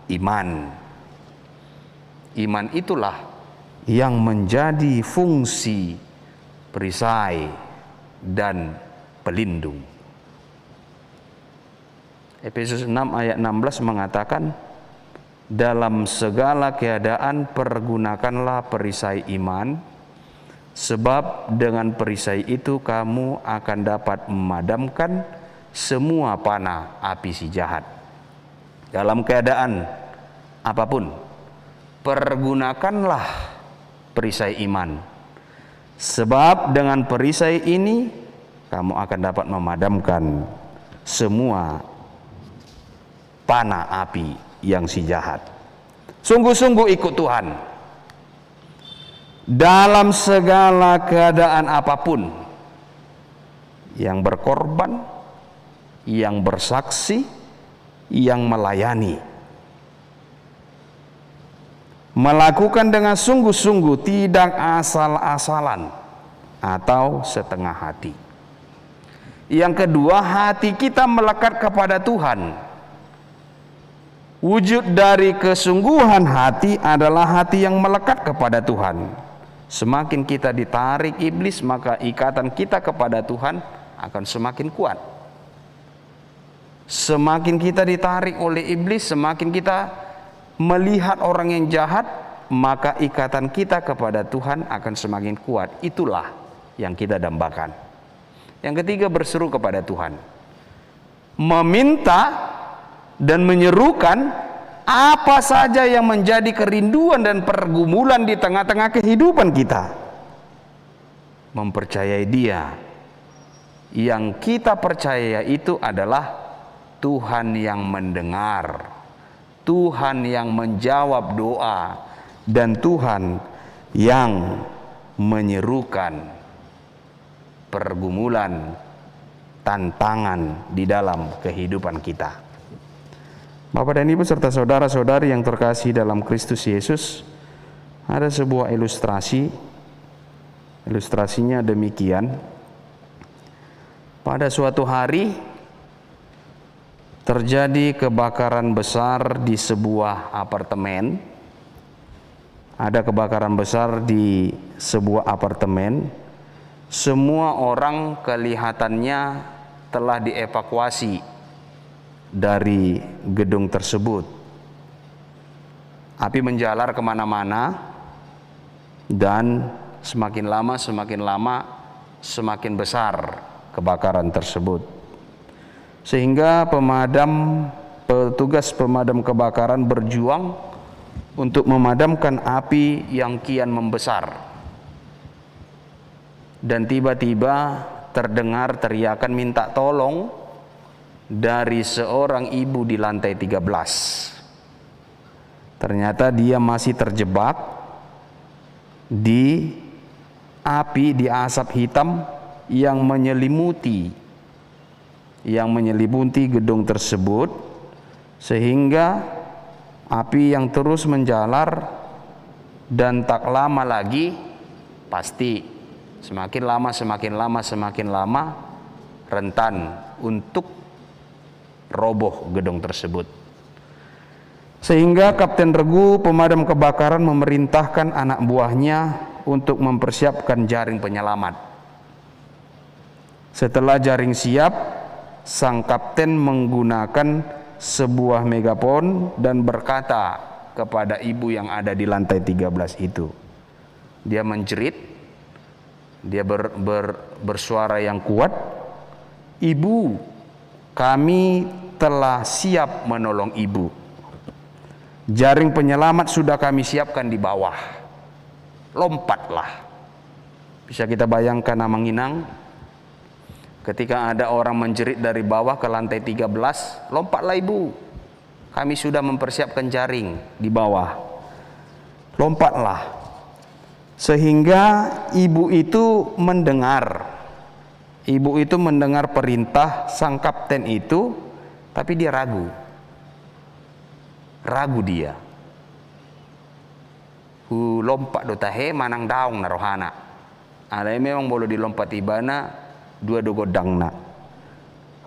iman. Iman itulah yang menjadi fungsi perisai dan pelindung. Efesus 6 ayat 16 mengatakan, dalam segala keadaan pergunakanlah perisai iman Sebab dengan perisai itu kamu akan dapat memadamkan semua panah api si jahat. Dalam keadaan apapun, pergunakanlah perisai iman. Sebab dengan perisai ini kamu akan dapat memadamkan semua panah api yang si jahat. Sungguh-sungguh ikut Tuhan dalam segala keadaan apapun, yang berkorban, yang bersaksi, yang melayani, melakukan dengan sungguh-sungguh, tidak asal-asalan atau setengah hati. Yang kedua, hati kita melekat kepada Tuhan. Wujud dari kesungguhan hati adalah hati yang melekat kepada Tuhan. Semakin kita ditarik iblis, maka ikatan kita kepada Tuhan akan semakin kuat. Semakin kita ditarik oleh iblis, semakin kita melihat orang yang jahat, maka ikatan kita kepada Tuhan akan semakin kuat. Itulah yang kita dambakan. Yang ketiga, berseru kepada Tuhan, meminta dan menyerukan apa saja yang menjadi kerinduan dan pergumulan di tengah-tengah kehidupan kita. Mempercayai Dia. Yang kita percaya itu adalah Tuhan yang mendengar, Tuhan yang menjawab doa, dan Tuhan yang menyerukan pergumulan, tantangan di dalam kehidupan kita. Bapak dan Ibu serta saudara-saudari yang terkasih dalam Kristus Yesus, ada sebuah ilustrasi. Ilustrasinya demikian. Pada suatu hari terjadi kebakaran besar di sebuah apartemen. Ada kebakaran besar di sebuah apartemen. Semua orang kelihatannya telah dievakuasi dari gedung tersebut. Api menjalar kemana-mana, dan semakin lama semakin besar kebakaran tersebut, sehingga petugas pemadam kebakaran berjuang untuk memadamkan api yang kian membesar. Dan tiba-tiba terdengar teriakan minta tolong dari seorang ibu di lantai 13. Ternyata dia masih terjebak di api, di asap hitam yang menyelimuti gedung tersebut, sehingga api yang terus menjalar, dan tak lama lagi pasti semakin lama rentan untuk roboh gedung tersebut. Sehingga Kapten Regu pemadam kebakaran memerintahkan anak buahnya untuk mempersiapkan jaring penyelamat. Setelah jaring siap, sang kapten menggunakan sebuah megafon dan berkata kepada ibu yang ada di lantai 13 itu. Dia menjerit, dia bersuara yang kuat, "Ibu, kami telah siap menolong ibu. Jaring penyelamat sudah kami siapkan di bawah. Lompatlah." Bisa kita bayangkan Amanginang, ketika ada orang menjerit dari bawah ke lantai 13, "Lompatlah ibu, kami sudah mempersiapkan jaring di bawah." Lompatlah. Sehingga ibu itu mendengar perintah sang kapten itu, tapi dia ragu dia. Lompat do tahe manang daung narohana. Alai memang boleh dilompat ibana dua dogodangna.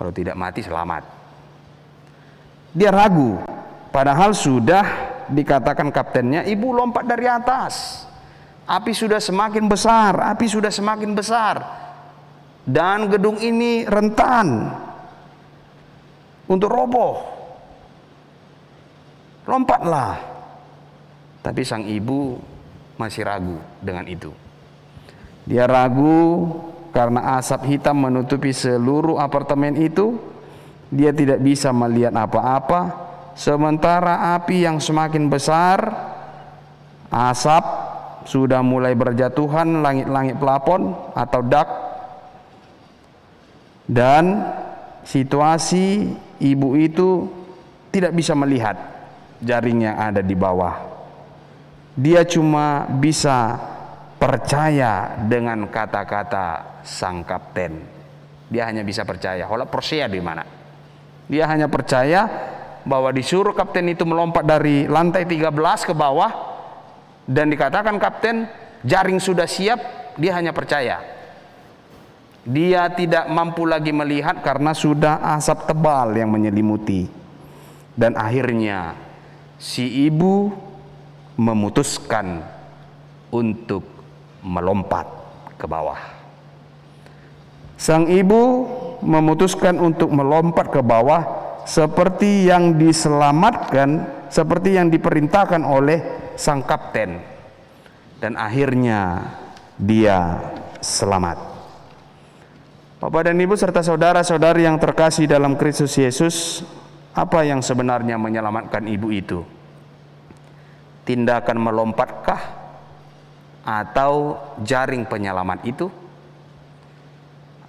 Kalau tidak mati selamat. Dia ragu, padahal sudah dikatakan kaptennya, "Ibu lompat dari atas. Api sudah semakin besar. Dan gedung ini rentan untuk roboh. Lompatlah." Tapi sang ibu masih ragu dengan itu. Dia ragu karena asap hitam menutupi seluruh apartemen itu. Dia tidak bisa melihat apa-apa, sementara api yang semakin besar, asap sudah mulai berjatuhan langit-langit plafon atau dak, dan situasi ibu itu tidak bisa melihat jaring yang ada di bawah. Dia cuma bisa percaya dengan kata-kata sang kapten. Dia hanya bisa percaya. Hola percaya di mana? Dia hanya percaya bahwa disuruh kapten itu melompat dari lantai 13 ke bawah dan dikatakan kapten jaring sudah siap. Dia hanya percaya. Dia tidak mampu lagi melihat karena sudah asap tebal yang menyelimuti. Dan akhirnya si ibu memutuskan untuk melompat ke bawah. Sang ibu memutuskan untuk melompat ke bawah seperti yang diselamatkan, seperti yang diperintahkan oleh sang kapten. Dan akhirnya dia selamat. Bapak dan Ibu serta saudara-saudari yang terkasih dalam Kristus Yesus, apa yang sebenarnya menyelamatkan ibu itu? Tindakan melompatkah? Atau jaring penyelamat itu?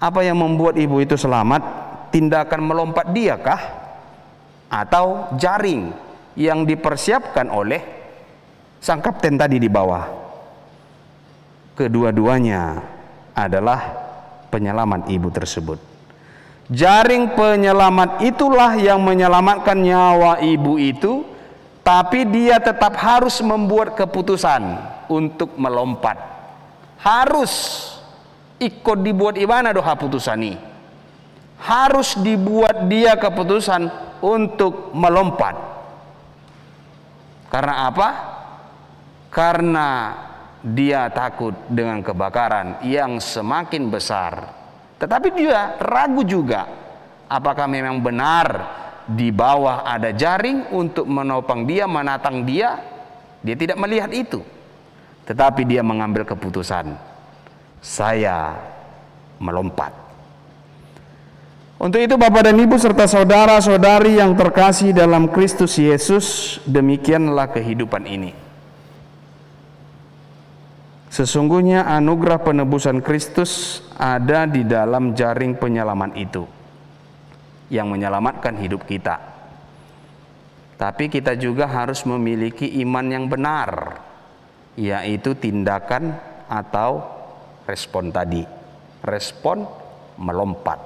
Apa yang membuat ibu itu selamat? Tindakan melompat dia kah? Atau jaring yang dipersiapkan oleh sang kapten tadi di bawah? Kedua-duanya adalah penyelamat ibu tersebut. Jaring penyelamat itulah yang menyelamatkan nyawa ibu itu, tapi dia tetap harus membuat keputusan untuk melompat. Harus ikut dibuat imana doha putusan ini. Harus dibuat dia keputusan untuk melompat. Karena apa? Karena dia takut dengan kebakaran yang semakin besar. Tetapi dia ragu juga, apakah memang benar di bawah ada jaring untuk menopang dia, menatang dia. Dia tidak melihat itu. Tetapi dia mengambil keputusan, saya melompat. Untuk itu Bapak dan Ibu serta saudara-saudari yang terkasih dalam Kristus Yesus, demikianlah kehidupan ini. Sesungguhnya anugerah penebusan Kristus ada di dalam jaring penyelaman itu yang menyelamatkan hidup kita. Tapi kita juga harus memiliki iman yang benar, yaitu tindakan atau respon tadi. Respon melompat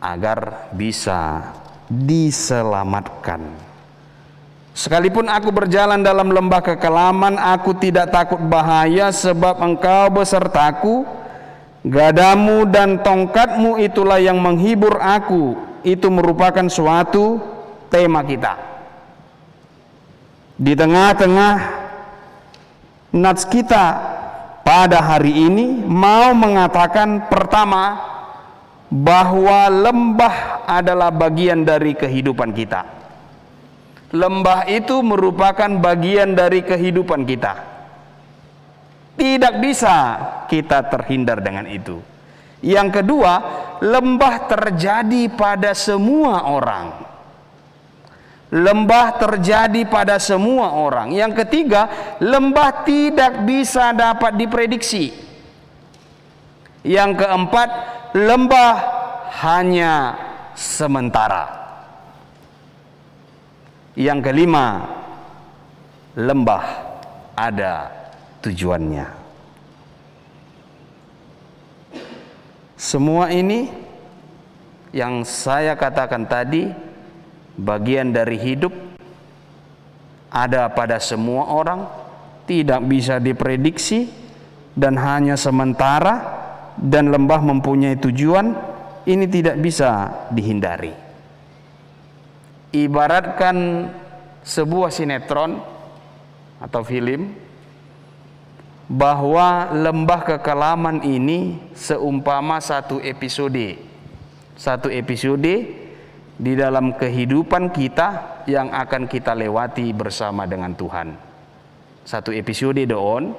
agar bisa diselamatkan. Sekalipun aku berjalan dalam lembah kekelaman, aku tidak takut bahaya, sebab Engkau besertaku. Gadamu dan tongkatmu itulah yang menghibur aku. Itu merupakan suatu tema kita. Di tengah-tengah nats kita pada hari ini mau mengatakan pertama, bahwa lembah adalah bagian dari kehidupan kita. Lembah itu merupakan bagian dari kehidupan kita. Tidak bisa kita terhindar dengan itu. Yang kedua, lembah terjadi pada semua orang. Lembah terjadi pada semua orang. Yang ketiga, lembah tidak bisa dapat diprediksi. Yang keempat, lembah hanya sementara. Yang kelima, lembah ada tujuannya. Semua ini yang saya katakan tadi, bagian dari hidup, ada pada semua orang, tidak bisa diprediksi dan hanya sementara, dan lembah mempunyai tujuan. Ini tidak bisa dihindari. Ibaratkan sebuah sinetron atau film, bahwa lembah kekelaman ini seumpama satu episode di dalam kehidupan kita yang akan kita lewati bersama dengan Tuhan. Satu episode doon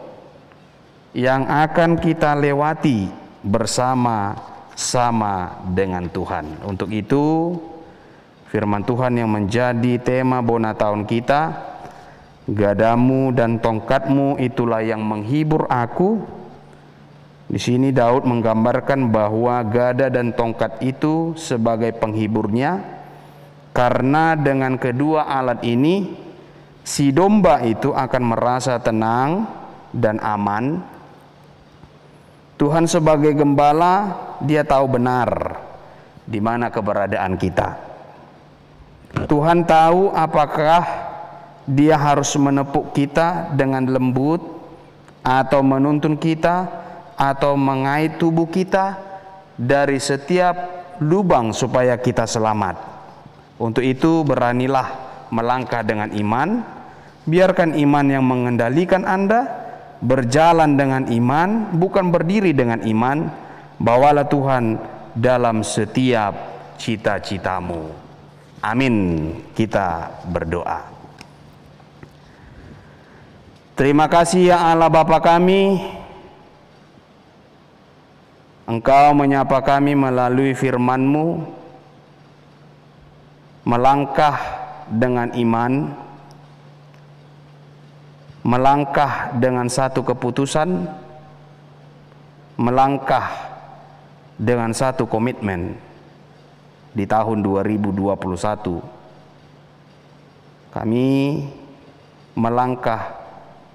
yang akan kita lewati bersama-sama dengan Tuhan. Untuk itu, firman Tuhan yang menjadi tema Bona tahun kita, gadamu dan tongkatmu itulah yang menghibur aku. Di sini Daud menggambarkan bahwa gada dan tongkat itu sebagai penghiburnya, karena dengan kedua alat ini si domba itu akan merasa tenang dan aman. Tuhan sebagai gembala, Dia tahu benar di mana keberadaan kita. Tuhan tahu apakah Dia harus menepuk kita dengan lembut, atau menuntun kita, atau mengait tubuh kita dari setiap lubang supaya kita selamat. Untuk itu beranilah melangkah dengan iman. Biarkan iman yang mengendalikan Anda, berjalan dengan iman, bukan berdiri dengan iman. Bawalah Tuhan dalam setiap cita-citamu. Amin. Kita berdoa. Terima kasih ya Allah Bapa kami, Engkau menyapa kami melalui firman-Mu, melangkah dengan iman, melangkah dengan satu keputusan, melangkah dengan satu komitmen di tahun 2021. Kami melangkah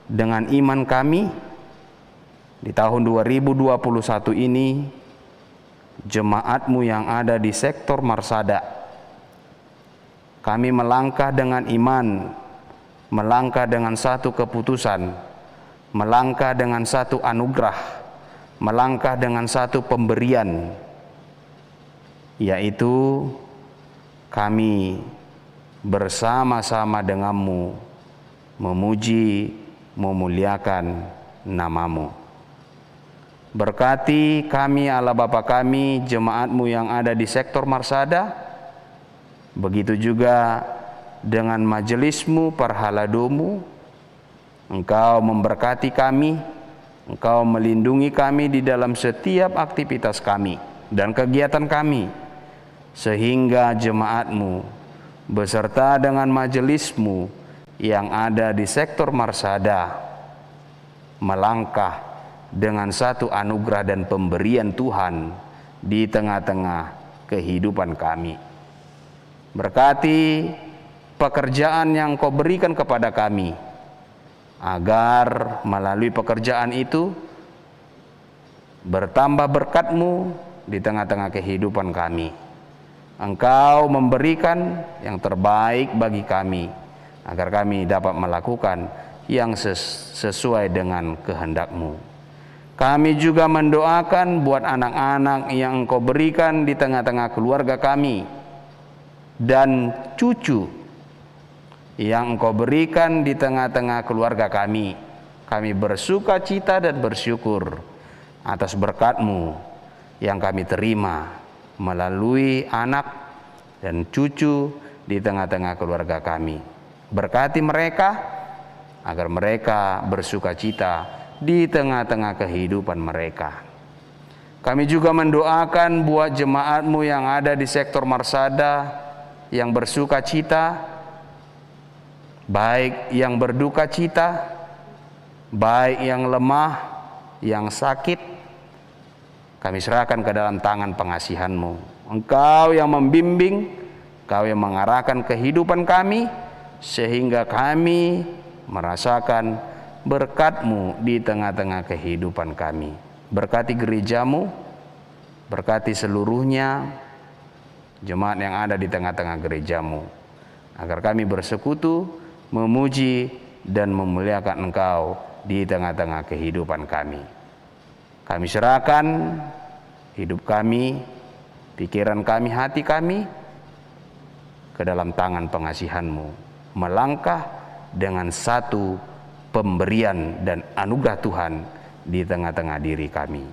dengan iman kami di tahun 2021 ini. Jemaat-Mu yang ada di sektor Marsada, kami melangkah dengan iman, melangkah dengan satu keputusan, melangkah dengan satu anugerah, melangkah dengan satu pemberian, yaitu kami bersama-sama denganmu memuji, memuliakan nama-Mu. Berkati kami Allah Bapa kami, jemaat-Mu yang ada di sektor Marsada, begitu juga dengan majelis-Mu, Parhalado-Mu. Engkau memberkati kami, Engkau melindungi kami di dalam setiap aktivitas kami dan kegiatan kami, sehingga jemaat-Mu beserta dengan majelis-Mu yang ada di sektor Marsada melangkah dengan satu anugerah dan pemberian Tuhan di tengah-tengah kehidupan kami. Berkati pekerjaan yang Kau berikan kepada kami, agar melalui pekerjaan itu bertambah berkat-Mu di tengah-tengah kehidupan kami. Engkau memberikan yang terbaik bagi kami, agar kami dapat melakukan yang sesuai dengan kehendak-Mu. Kami juga mendoakan buat anak-anak yang Engkau berikan di tengah-tengah keluarga kami, dan cucu yang Engkau berikan di tengah-tengah keluarga kami. Kami bersuka cita dan bersyukur atas berkat-Mu yang kami terima melalui anak dan cucu di tengah-tengah keluarga kami. Berkati mereka agar mereka bersuka cita di tengah-tengah kehidupan mereka. Kami juga mendoakan buat jemaat-Mu yang ada di sektor Marsada yang bersuka cita, baik yang berduka cita, baik yang lemah, yang sakit. Kami serahkan ke dalam tangan pengasihan-Mu. Engkau yang membimbing, Engkau yang mengarahkan kehidupan kami, sehingga kami merasakan berkat-Mu di tengah-tengah kehidupan kami. Berkati gereja-Mu, berkati seluruhnya jemaat yang ada di tengah-tengah gereja-Mu, agar kami bersekutu, memuji dan memuliakan Engkau di tengah-tengah kehidupan kami. Kami serahkan hidup kami, pikiran kami, hati kami ke dalam tangan pengasihan-Mu, melangkah dengan satu pemberian dan anugerah Tuhan di tengah-tengah diri kami.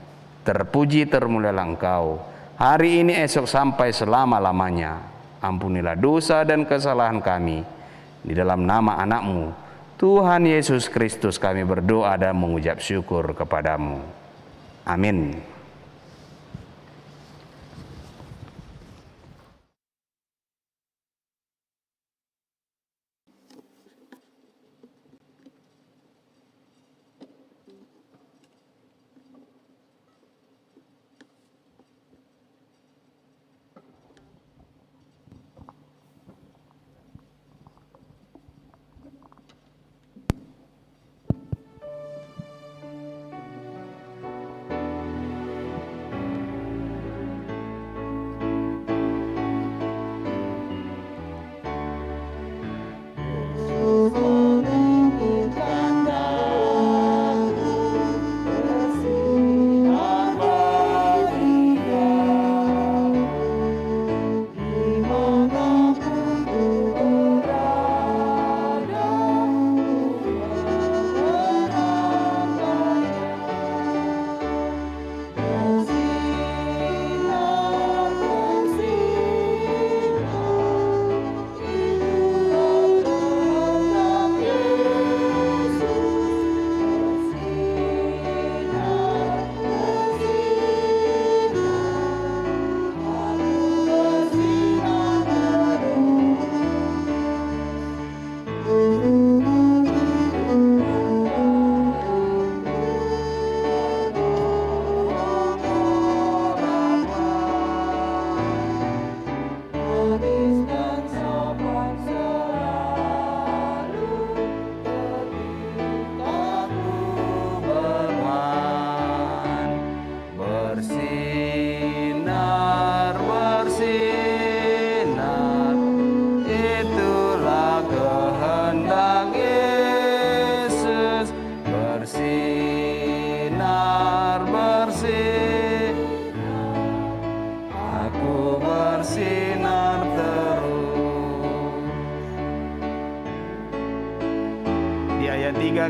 Terpuji termulialah Engkau hari ini, esok, sampai selama-lamanya. Ampunilah dosa dan kesalahan kami, di dalam nama anak-Mu Tuhan Yesus Kristus kami berdoa dan mengucap syukur kepadamu. Amin.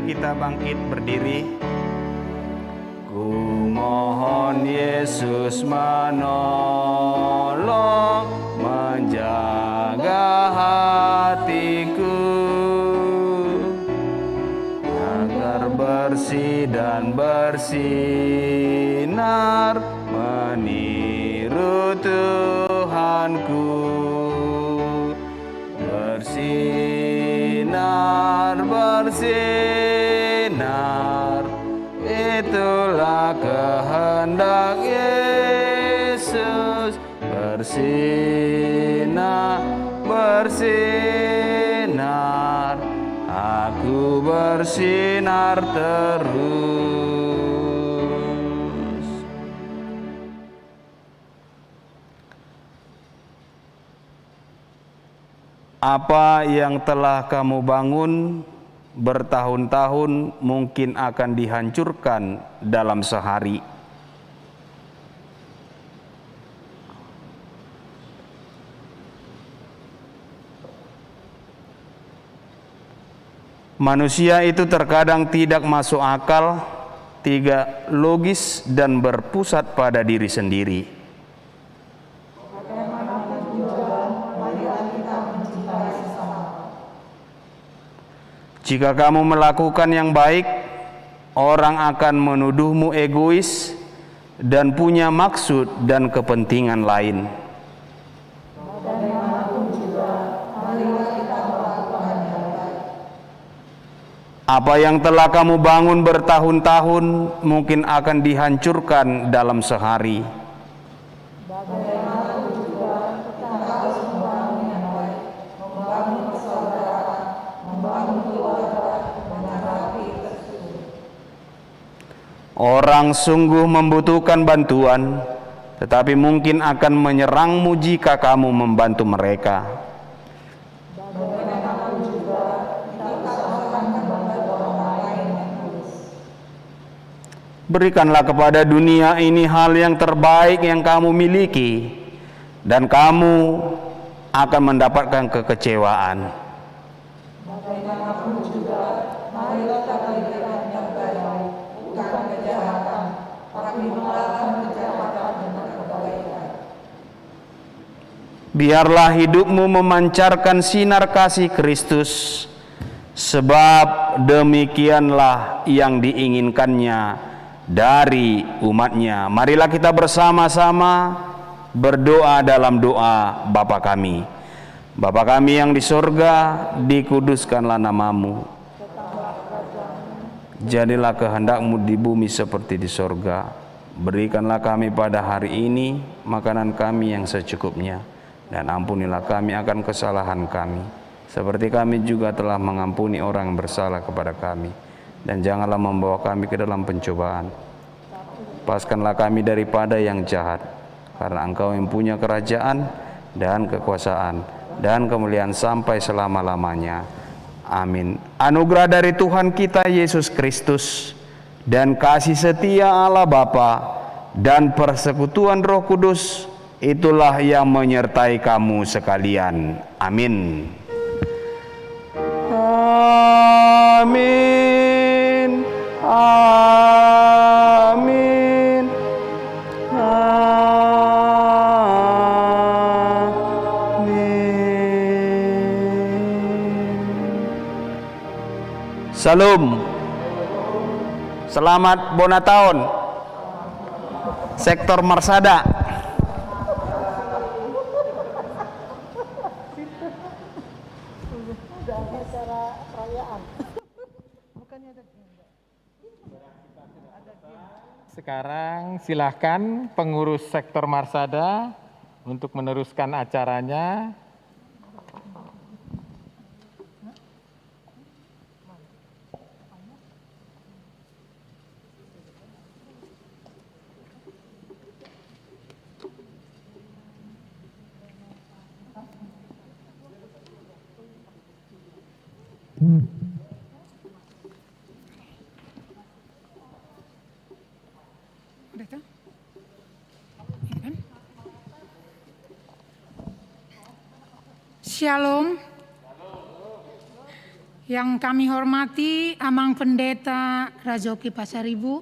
Kita bangkit berdiri. Ku mohon Yesus menolong, menjaga hatiku agar bersih dan bersinar meniru Tuhanku. Bersinar, bersinar, itulah kehendak Yesus. Bersinar, bersinar, aku bersinar terus. Apa yang telah kamu bangun bertahun-tahun mungkin akan dihancurkan dalam sehari. Manusia itu terkadang tidak masuk akal, tidak logis dan berpusat pada diri sendiri. Jika kamu melakukan yang baik, orang akan menuduhmu egois dan punya maksud dan kepentingan lain. Apa yang telah kamu bangun bertahun-tahun mungkin akan dihancurkan dalam sehari. Orang sungguh membutuhkan bantuan, tetapi mungkin akan menyerangmu jika kamu membantu mereka. Berikanlah kepada dunia ini hal yang terbaik yang kamu miliki, dan kamu akan mendapatkan kekecewaan. Bagaimanapun juga, marilah kita berikan yang baik, bukan kejahatan, tapi melawan kejahatan dengan kebaikan. Biarlah hidupmu memancarkan sinar kasih Kristus, sebab demikianlah yang diinginkannya dari umatnya. Marilah kita bersama-sama berdoa dalam doa Bapa kami. Bapa kami yang di sorga, dikuduskanlah namamu. Jadilah kehendak-Mu di bumi seperti di sorga. Berikanlah kami pada hari ini makanan kami yang secukupnya, dan ampunilah kami akan kesalahan kami, seperti kami juga telah mengampuni orang yang bersalah kepada kami. Dan janganlah membawa kami ke dalam pencobaan. Lepaskanlah kami daripada yang jahat, karena Engkau yang punya kerajaan dan kekuasaan dan kemuliaan sampai selama-lamanya. Amin. Anugerah dari Tuhan kita Yesus Kristus dan kasih setia Allah Bapa dan persekutuan Roh Kudus itulah yang menyertai kamu sekalian. Amin. Amin. Amin. Salam. Selamat Bona Tahun. Sektor Marsada. Sekarang silahkan pengurus sektor Marsada untuk meneruskan acaranya. Shalom. Yang kami hormati Amang Pendeta Rajoki Pasaribu,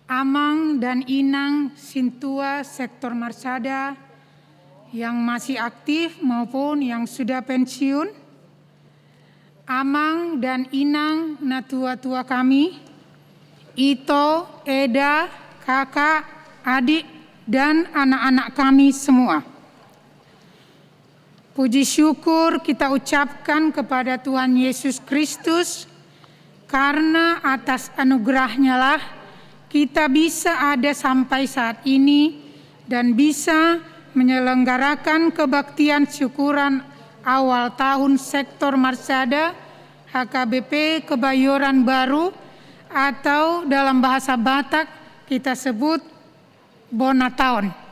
Amang dan Inang Sintua Sektor Marsada yang masih aktif maupun yang sudah pensiun, Amang dan Inang natua-tua kami, Ito, Eda, kakak, adik, dan anak-anak kami semua. Puji syukur kita ucapkan kepada Tuhan Yesus Kristus, karena atas anugerahnya lah kita bisa ada sampai saat ini dan bisa menyelenggarakan kebaktian syukuran awal tahun Sektor Marsada HKBP Kebayoran Baru, atau dalam bahasa Batak kita sebut Bona Tahun.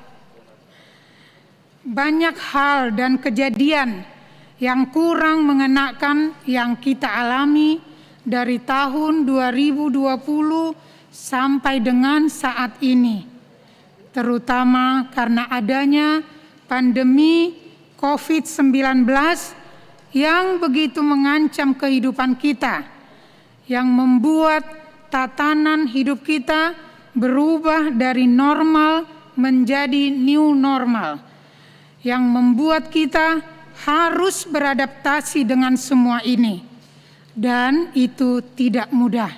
Banyak hal dan kejadian yang kurang mengenakan yang kita alami dari tahun 2020 sampai dengan saat ini, terutama karena adanya pandemi COVID-19 yang begitu mengancam kehidupan kita, yang membuat tatanan hidup kita berubah dari normal menjadi new normal, yang membuat kita harus beradaptasi dengan semua ini. Dan itu tidak mudah,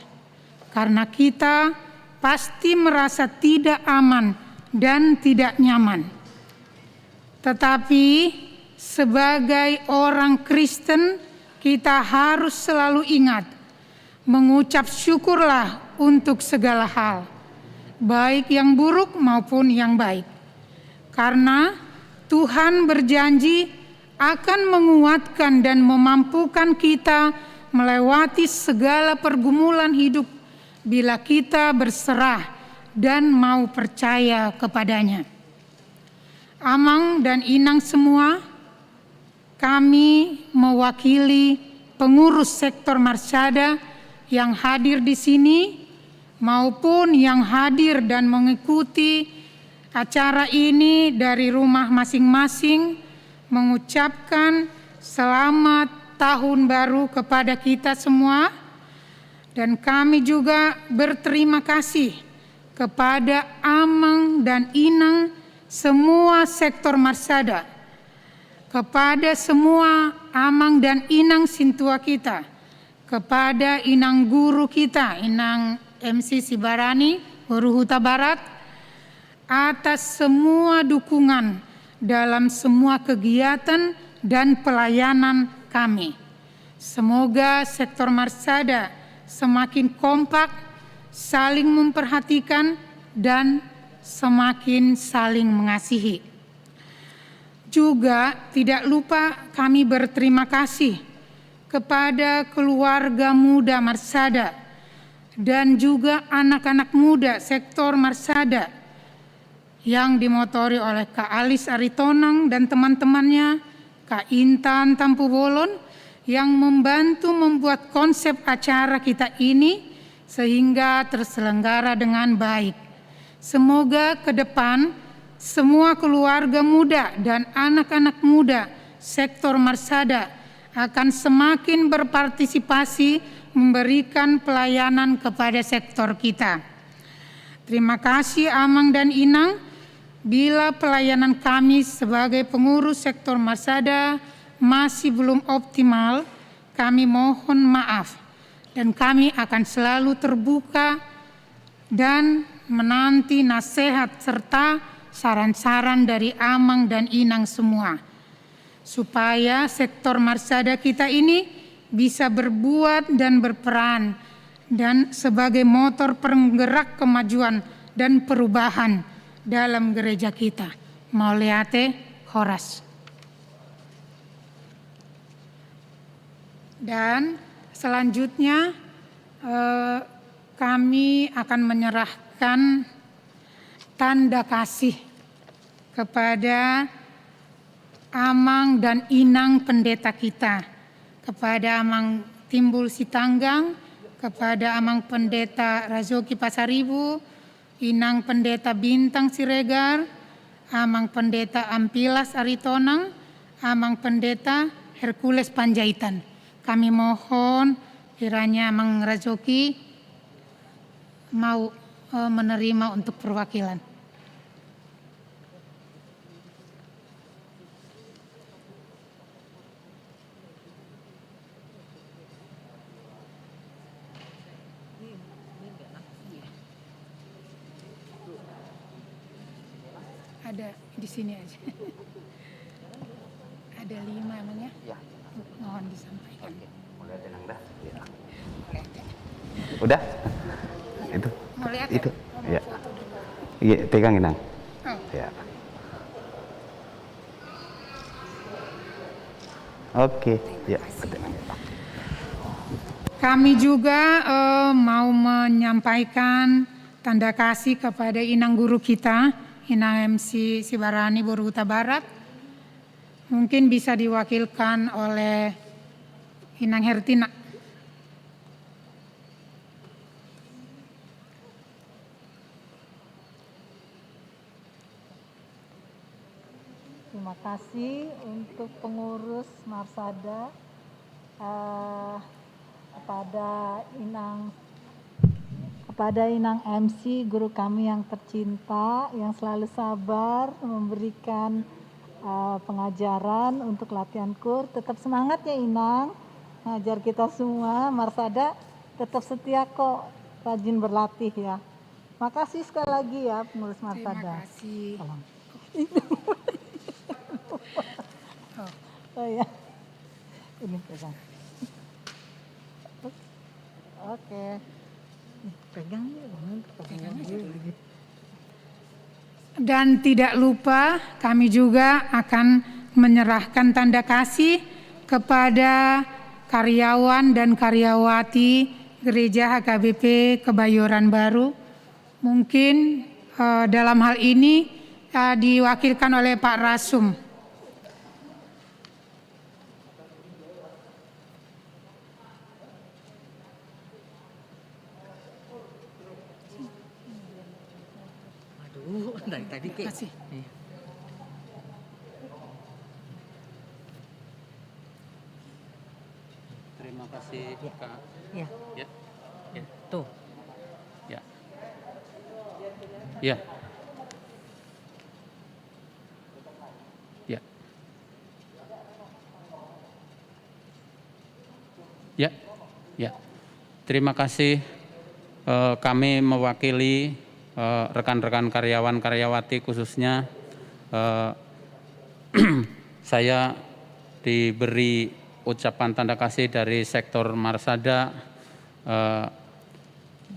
karena kita pasti merasa tidak aman dan tidak nyaman. Tetapi sebagai orang Kristen, kita harus selalu ingat, mengucap syukurlah untuk segala hal, baik yang buruk maupun yang baik. Karena Tuhan berjanji akan menguatkan dan memampukan kita melewati segala pergumulan hidup bila kita berserah dan mau percaya kepadanya. Amang dan Inang semua, kami mewakili pengurus Sektor Marsada yang hadir di sini maupun yang hadir dan mengikuti acara ini dari rumah masing-masing, mengucapkan selamat tahun baru kepada kita semua. Dan kami juga berterima kasih kepada Amang dan Inang semua Sektor Marsada, kepada semua Amang dan Inang Sintua kita kepada inang guru kita, Inang MC Sibarani, Guru Huta Barat, atas semua dukungan dalam semua kegiatan dan pelayanan kami. Semoga sektor Marsada semakin kompak, saling memperhatikan, dan semakin saling mengasihi. Juga tidak lupa kami berterima kasih kepada keluarga muda Marsada dan juga anak-anak muda sektor Marsada yang dimotori oleh Kak Alis Aritonang dan teman-temannya, Kak Intan Tampu Bolon, yang membantu membuat konsep acara kita ini sehingga terselenggara dengan baik. Semoga ke depan semua keluarga muda dan anak-anak muda sektor Marsada akan semakin berpartisipasi memberikan pelayanan kepada sektor kita. Terima kasih Amang dan Inang. Bila pelayanan kami sebagai pengurus sektor Marsada masih belum optimal, kami mohon maaf dan kami akan selalu terbuka dan menanti nasihat serta saran-saran dari Amang dan Inang semua, supaya sektor Marsada kita ini bisa berbuat dan berperan dan sebagai motor penggerak kemajuan dan perubahan dalam gereja kita. Mauleate Horas. Dan selanjutnya kami akan menyerahkan tanda kasih kepada Amang dan Inang pendeta kita, kepada Amang Timbul Sitanggang, kepada Amang Pendeta Razoki Pasaribu, Inang Pendeta Bintang Siregar, Amang Pendeta Ampilas Aritonang, Amang Pendeta Hercules Panjaitan. Kami mohon kiranya Amang Razoki mau menerima untuk perwakilan. Ada di sini aja. Ada 5 emangnya? Ya. Mohon disampaikan. Oke, mulai tenang dah. Ya. Udah? Itu. Mau lihat Itu. ya? Ya. Iya, pegang Inang. Oh. Ya. Oke, ya. Kami juga mau menyampaikan tanda kasih kepada inang guru kita, Inang MC Sibarani Guru Huta Barat. Mungkin bisa diwakilkan oleh Inang Hertina. Terima kasih untuk pengurus Marsada, kepada Inang MC, guru kami yang tercinta, yang selalu sabar memberikan pengajaran untuk latihan kur. Tetap semangat ya Inang, ngajar kita semua. Marsada tetap setia kok, rajin berlatih ya. Makasih sekali lagi ya pengurus Marsada. Terima kasih. Oh ya, ini pegang. Oke, pegang ya, Dan tidak lupa kami juga akan menyerahkan tanda kasih kepada karyawan dan karyawati Gereja HKBP Kebayoran Baru. Mungkin dalam hal ini diwakilkan oleh Pak Rasum. Dari tadi Terima kasih. Terima kasih Kak. ya. Ya. Ya. Tuh. Ya. Ya. Ya. Ya. Ya, terima kasih. Kami mewakili rekan-rekan karyawan-karyawati khususnya saya diberi ucapan tanda kasih dari sektor Marsada.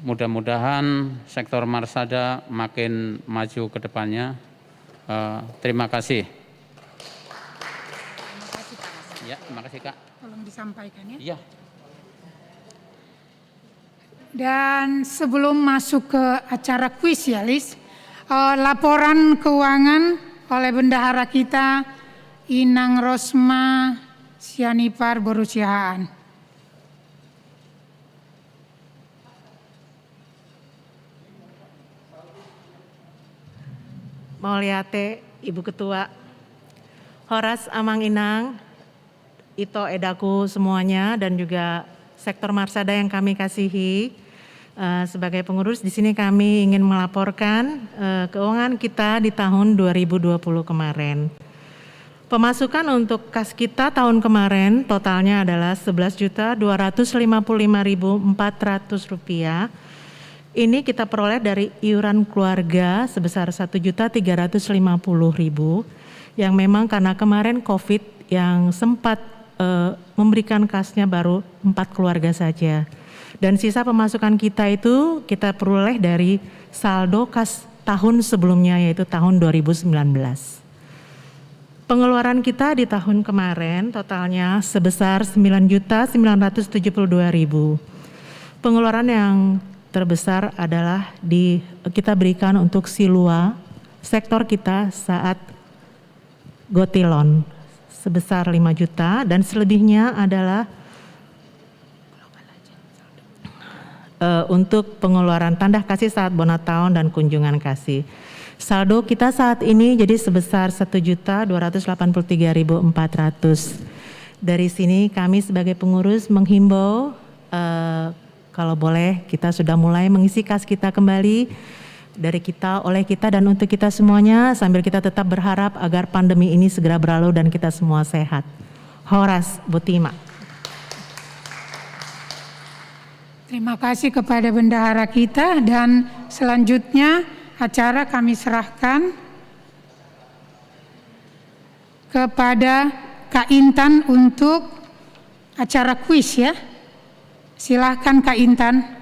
Mudah-mudahan sektor Marsada makin maju ke depannya. Terima kasih. Ya, terima kasih Kak. Tolong disampaikan ya. Iya. Dan sebelum masuk ke acara kuis ya Lis, laporan keuangan oleh bendahara kita Inang Rosma Sianipar Borusihaan. Mauliate Ibu Ketua, Horas Amang Inang, Ito Edaku semuanya, dan juga sektor Marsada yang kami kasihi. Sebagai pengurus di sini kami ingin melaporkan keuangan kita di tahun 2020 kemarin. Pemasukan untuk kas kita tahun kemarin totalnya adalah Rp11.255.400. Ini kita peroleh dari iuran keluarga sebesar Rp1.350.000 yang memang karena kemarin COVID yang sempat memberikan kasnya baru 4 keluarga saja. Dan sisa pemasukan kita itu kita peroleh dari saldo kas tahun sebelumnya yaitu tahun 2019. Pengeluaran kita di tahun kemarin totalnya sebesar Rp9.972.000. Pengeluaran yang terbesar adalah kita berikan untuk Silua, sektor kita saat Gotilon sebesar 5 juta dan selebihnya adalah untuk pengeluaran tanda kasih saat bona tahun dan kunjungan kasih. Saldo kita saat ini jadi sebesar Rp1.283.400. Dari sini kami sebagai pengurus menghimbau kalau boleh kita sudah mulai mengisi kas kita kembali dari kita, oleh kita dan untuk kita semuanya sambil kita tetap berharap agar pandemi ini segera berlalu dan kita semua sehat. Horas Butima. Terima kasih kepada bendahara kita dan selanjutnya acara kami serahkan kepada Kak Intan untuk acara kuis ya. Silahkan Kak Intan.